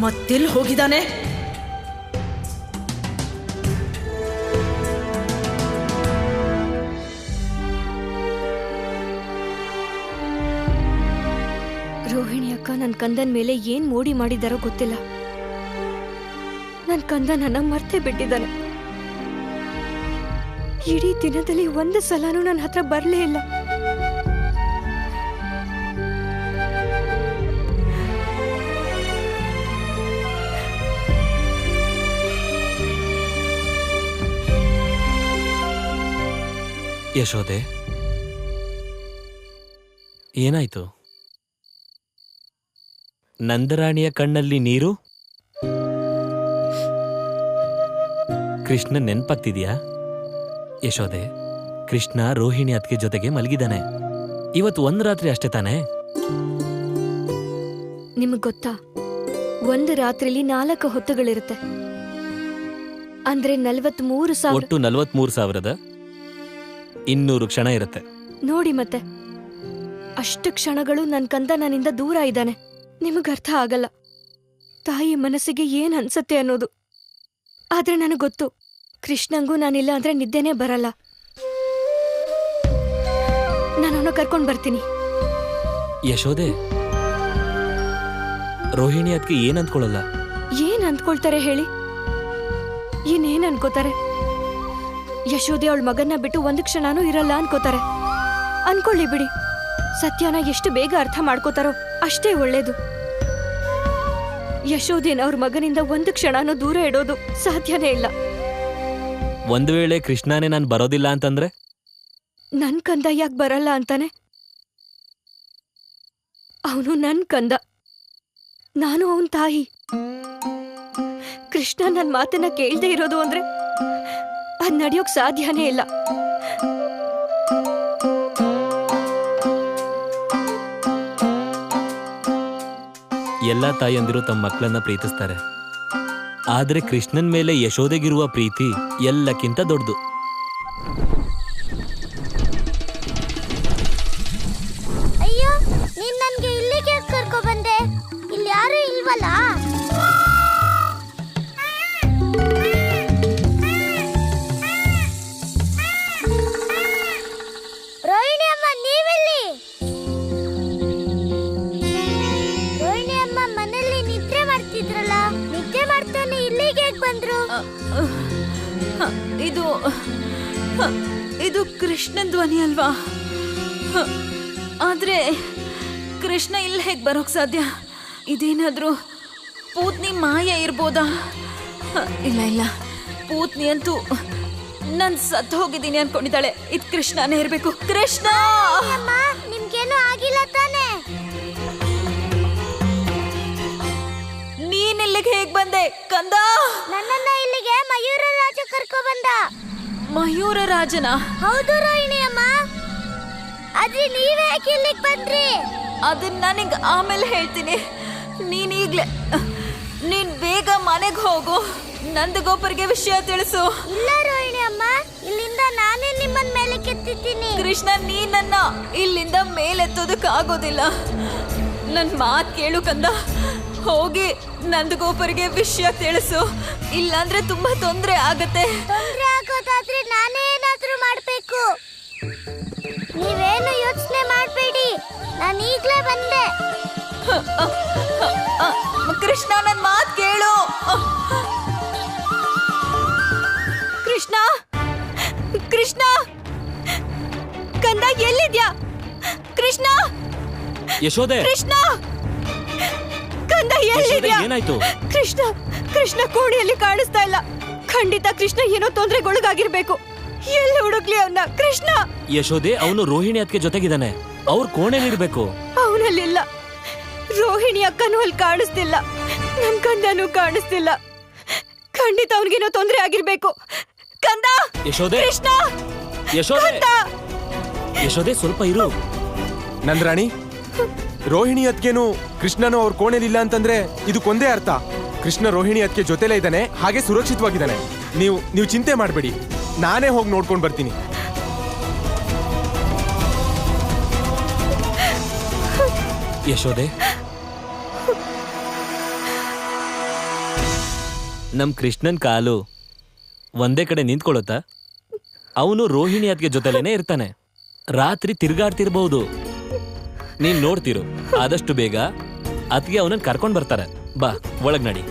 ಮತ್ತೆಲ್ಲಿ ಹೋಗಿದ್ದಾನೆ? ಅಕ್ಕ ನನ್ನ ಕಂದನ್ ಮೇಲೆ ಏನ್ ಮೋಡಿ ಮಾಡಿದಾರೋ ಗೊತ್ತಿಲ್ಲ. ನನ್ ಕಂದ ನನ್ನ ಮರ್ತೇ ಬಿಟ್ಟಿದ್ದಾನೆ. ಇಡೀ ದಿನದಲ್ಲಿ ಒಂದು ಸಲನೂ ನನ್ನ ಹತ್ರ ಬರ್ಲೇ ಇಲ್ಲ. ಯಶೋದೆ, ಏನಾಯ್ತು? ನಂದರಾಣಿಯ ಕಣ್ಣಲ್ಲಿ ನೀರು? ಕೃಷ್ಣ ನೆನ್ಪಾಗ್ತಿದ್ಯಾ? ಯಶೋದೆ, ಕೃಷ್ಣ ರೋಹಿಣಿ ಅತ್ತಿಗೆ ಜೊತೆಗೆ ಮಲಗಿದಾನೆ. ಇವತ್ತು ಒಂದ್ ರಾತ್ರಿ ಅಷ್ಟೇ ತಾನೇ? ನಿಮಗ್ ಗೊತ್ತಾ, ಒಂದು ರಾತ್ರಿಲಿ 4 ಹೊತ್ತುಗಳಿರುತ್ತೆ. ಅಂದ್ರೆ 43,000. ಒಟ್ಟು 43,200 ಕ್ಷಣ ಇರುತ್ತೆ. ನೋಡಿ ಮತ್ತೆ, ಅಷ್ಟು ಕ್ಷಣಗಳು ನನ್ ಕಂದ ನನ್ನಿಂದ ದೂರ ಇದ್ದಾನೆ. ನಿಮಗರ್ಥ ಆಗಲ್ಲ ತಾಯಿ ಮನಸ್ಸಿಗೆ ಏನ್ ಅನ್ಸತ್ತೆ ಅನ್ನೋದು. ಆದ್ರೆ ನನಗ್ ಗೊತ್ತು, ಕೃಷ್ಣಂಗೂ ನಾನಿಲ್ಲ ಅಂದ್ರೆ ನಿದ್ದೆನೇ ಬರಲ್ಲ. ನಾನು ಅವನ ಕರ್ಕೊಂಡ್ ಬರ್ತೀನಿ. ಯಶೋದೆ, ರೋಹಿಣಿ ಅದಕ್ಕೆ ಏನ್ ಅಂದ್ಕೊಳ್ಳಲ್ಲ. ಏನ್ ಅಂದ್ಕೊಳ್ತಾರೆ ಹೇಳಿ? ಏನೇನ್ ಅನ್ಕೋತಾರೆ? ಯಶೋದೆ ಅವಳ ಮಗನ್ನ ಬಿಟ್ಟು ಒಂದು ಕ್ಷಣನೂ ಇರಲ್ಲ ಅನ್ಕೋತಾರೆ. ಅನ್ಕೊಳ್ಳಿ ಬಿಡಿ. ಸತ್ಯನ ಎಷ್ಟು ಬೇಗ ಅರ್ಥ ಮಾಡ್ಕೋತಾರೋ ಅಷ್ಟೇ ಒಳ್ಳೇದು. ಯಶೋದೇನ ಅವ್ರ ಮಗನಿಂದ ಒಂದು ಕ್ಷಣನೂ ದೂರ ಇಡೋದು ಸಾಧ್ಯನೇ ಇಲ್ಲ. ಒಂದು ವೇಳೆ ಕೃಷ್ಣನೇ ನಾನು ಬರೋದಿಲ್ಲ ಅಂತಂದ್ರೆ? ನನ್ ಕಂದ ಯಾಕೆ ಬರಲ್ಲ ಅಂತಾನೆ? ಅವನು ನನ್ ಕಂದ, ನಾನು ಅವನ್ ತಾಯಿ. ಕೃಷ್ಣ ನನ್ ಮಾತನ್ನ ಕೇಳ್ದೆ ಇರೋದು ಅಂದ್ರೆ ಅದ್ ನಡೆಯೋಕ್ ಸಾಧ್ಯನೇ ಇಲ್ಲ. ಎಲ್ಲಾ ತಾಯಿಯಂದಿರು ತಮ್ಮ ಮಕ್ಕಳನ್ನ ಪ್ರೀತಿಸ್ತಾರೆ. ಆದ್ರೆ ಕೃಷ್ಣನ್ ಮೇಲೆ ಯಶೋದೆಗಿರುವ ಪ್ರೀತಿ ಎಲ್ಲಕ್ಕಿಂತ ದೊಡ್ಡದು. ಅಯ್ಯೋ, ನೀನ್ ನನ್ಗೆ ಇಲ್ಲಿಗೆ ಕರ್ಕೊ ಬಂದೆ? ಇಲ್ಲಿ ಯಾರು ಇಲ್ವಲ್ಲ? ರೋಹಿಣಿ ಅಮ್ಮ, ನೀವೆಲ್ಲಿ? ರೋಹಿಣಿ ಅಮ್ಮ ಮನೆಯಲ್ಲಿ ನಿದ್ರೆ ಮಾಡ್ತಿದ್ರಲ್ಲ, ನಿದ್ದೆ ಮಾಡ್ತಾನೆ ಇಲ್ಲಿಗೆ ಹೇಗ್ ಬಂದ್ರು? ಇದು ಕೃಷ್ಣನ್ ಧ್ವನಿ ಅಲ್ವಾ? ಆದ್ರೆ ಕೃಷ್ಣ ಇಲ್ಲಿ ಹೇಗ್ ಬರೋಕ್ ಸಾಧ್ಯ? ಇದೇನಾದ್ರೂ ಪೂತ್ನಿ ಮಾಯ ಇರ್ಬೋದಾ? ಇಲ್ಲ, ಪೂತ್ನಿ ಅಂತೂ ನಾನ್ ಸತ್ತು ಹೋಗಿದ್ದೀನಿ ಅನ್ಕೊಂಡಿದ್ದಾಳೆ. ಇದು ಕೃಷ್ಣನೇ ಇರ್ಬೇಕು. ಕೃಷ್ಣ! ಅಮ್ಮ, ನಿಮ್ಗೇನು ಆಗಿಲ್ಲ ತಾನೆ? ನೀನ್ ಇಲ್ಲಿಗೆ ಹೇಗ್ ಬಂದೆ ಕಂದ? ನನ್ನನ್ನ ಇಲ್ಲಿಗೆ ಮಯೂರ ರಾಜ ಕರ್ಕೊ ಬಂದ. ಮಯೂರ ರಾಜನ? ಹೌದು ರೋಹಿಣಿ ಅಮ್ಮ. ಆದ್ರೆ ನೀವೇ ಯಾಕೆ ಇಲ್ಲಿಗೆ ಬಂದ್ರಿ? ಅದನ್ನ ನನಗೆ ಆಮೇಲೆ ಹೇಳ್ತೀನಿ. ನೀನ್ ಬೇಗ ಮನೆಗೆ ಹೋಗು. ನಂದಗೋಪರ್ಗೆ ವಿಷಯ ತಿಳಿಸು. ಇಲ್ಲ ರೋಹಿಣಿ ಅಮ್ಮ, ಇಲ್ಲಿಂದ ನಾನೇ ನಿಮ್ಮನ್ ಮೇಲೆ ಕೆತ್ತಿದ್ದೀನಿ. ಕೃಷ್ಣ, ನೀನನ್ನ ಇಲ್ಲಿಂದ ಮೇಲೆತ್ತೋದಕ್ಕಾಗೋದಿಲ್ಲ. ನನ್ ಮಾತ್ ಕೇಳು ಕಂದ. ಹೋಗಿ ನಂದಗೋಪರ್ಗೆ ವಿಷಯ ತಿಳಿಸು. ಇಲ್ಲಾಂದ್ರೆ ತುಂಬಾ ತೊಂದ್ರೆ ಆಗತ್ತೆ. ತೊಂದ್ರೆ ಆಗೋದಾದ್ರೆ ನಾನೇ ಏನಾದ್ರೂ ಮಾಡ್ಬೇಕು. ನೀವೇನು ಯೋಚನೆ ಮಾಡ್ಬೇಡಿ, ನಾನು ಈಗ್ಲೇ ಬಂದೆ. ಕೃಷ್ಣ, ನನ್ ಮಾತ್ ಕೇಳು. ಕೃಷ್ಣ, ಕೃಷ್ಣ, ಕಂದ ಎಲ್ಲಿದ್ಯಾ? ಕೃಷ್ಣ, ಯಶೋದೆ, ಕೃಷ್ಣ, ಕಂದ ಎಲ್ಲಿದ್ಯಾ? ಏನಾಯ್ತು? ಕೃಷ್ಣ ಕೋಣೆಯಲ್ಲಿ ಕಾಣಿಸ್ತಾ ಇಲ್ಲ. ಖಂಡಿತ ಕೃಷ್ಣ ಏನೋ ತೊಂದರೆಗೊಳಗಾಗಿರ್ಬೇಕು. ಎಲ್ಲಿ ಹುಡುಕ್ಲಿ ಅವನ್ನ? ಕೃಷ್ಣ! ಯಶೋದೆ, ಅವನು ರೋಹಿಣಿ ಅದಕ್ಕೆ ಜೊತೆಗಿದ್ದಾನೆ. ಅವ್ರ ಕೋಣೆಲಿರ್ಬೇಕು. ಅವನಲ್ಲಿಲ್ಲ. ರೋಹಿಣಿ ಅಕ್ಕನೂ ಅಲ್ಲಿ ಕಾಣಿಸ್ತಿಲ್ಲ. ನನ್ ಕಂದನೂ ಕಾಣಿಸ್ತಿಲ್ಲ. ಖಂಡಿತ ಅವನಿಗೇನೋ ತೊಂದರೆ ಆಗಿರ್ಬೇಕು. ಕಂದ! ಯಶೋದೆ! ಕೃಷ್ಣ! ಯಶೋದೆ! ಯಶೋದೆ, ಸ್ವಲ್ಪ ಇರು. ನಂದರಾಣಿ, ರೋಹಿಣಿ ಅತ್ಗೆನು ಕೃಷ್ಣನು ಅವ್ರ ಕೋಣೆಲಿಲ್ಲ ಅಂತಂದ್ರೆ ಇದಕ್ಕೊಂದೇ ಅರ್ಥ. ಕೃಷ್ಣ ರೋಹಿಣಿ ಅತ್ಗೆ ಜೊತೆಲೇ ಇದ್ದಾನೆ, ಹಾಗೆ ಸುರಕ್ಷಿತವಾಗಿದ್ದಾನೆ. ನೀವು ಚಿಂತೆ ಮಾಡಬೇಡಿ, ನಾನೇ ಹೋಗಿ ನೋಡ್ಕೊಂಡು ಬರ್ತೀನಿ. ಯಶೋದೆ, ನಮ್ ಕೃಷ್ಣನ್ ಕಾಲು ಒಂದೇ ಕಡೆ ನಿಂತ್ಕೊಳ್ಳುತ್ತಾ? ಅವನು ರೋಹಿಣಿ ಅತ್ಗೆ ಜೊತೆಲೇನೆ ಇರ್ತಾನೆ. ರಾತ್ರಿ ತಿರ್ಗಾಡ್ತಿರ್ಬಹುದು. ನೀನ್ ನೋಡ್ತಿರು. ಆದಷ್ಟು ಬೇಗ ಅದಕ್ಕೆ ಅವನನ್ನ ಕರ್ಕೊಂಡ್ ಬರ್ತಾರೆ. ಬಾ ಒಳಗ್ ನಡಿ.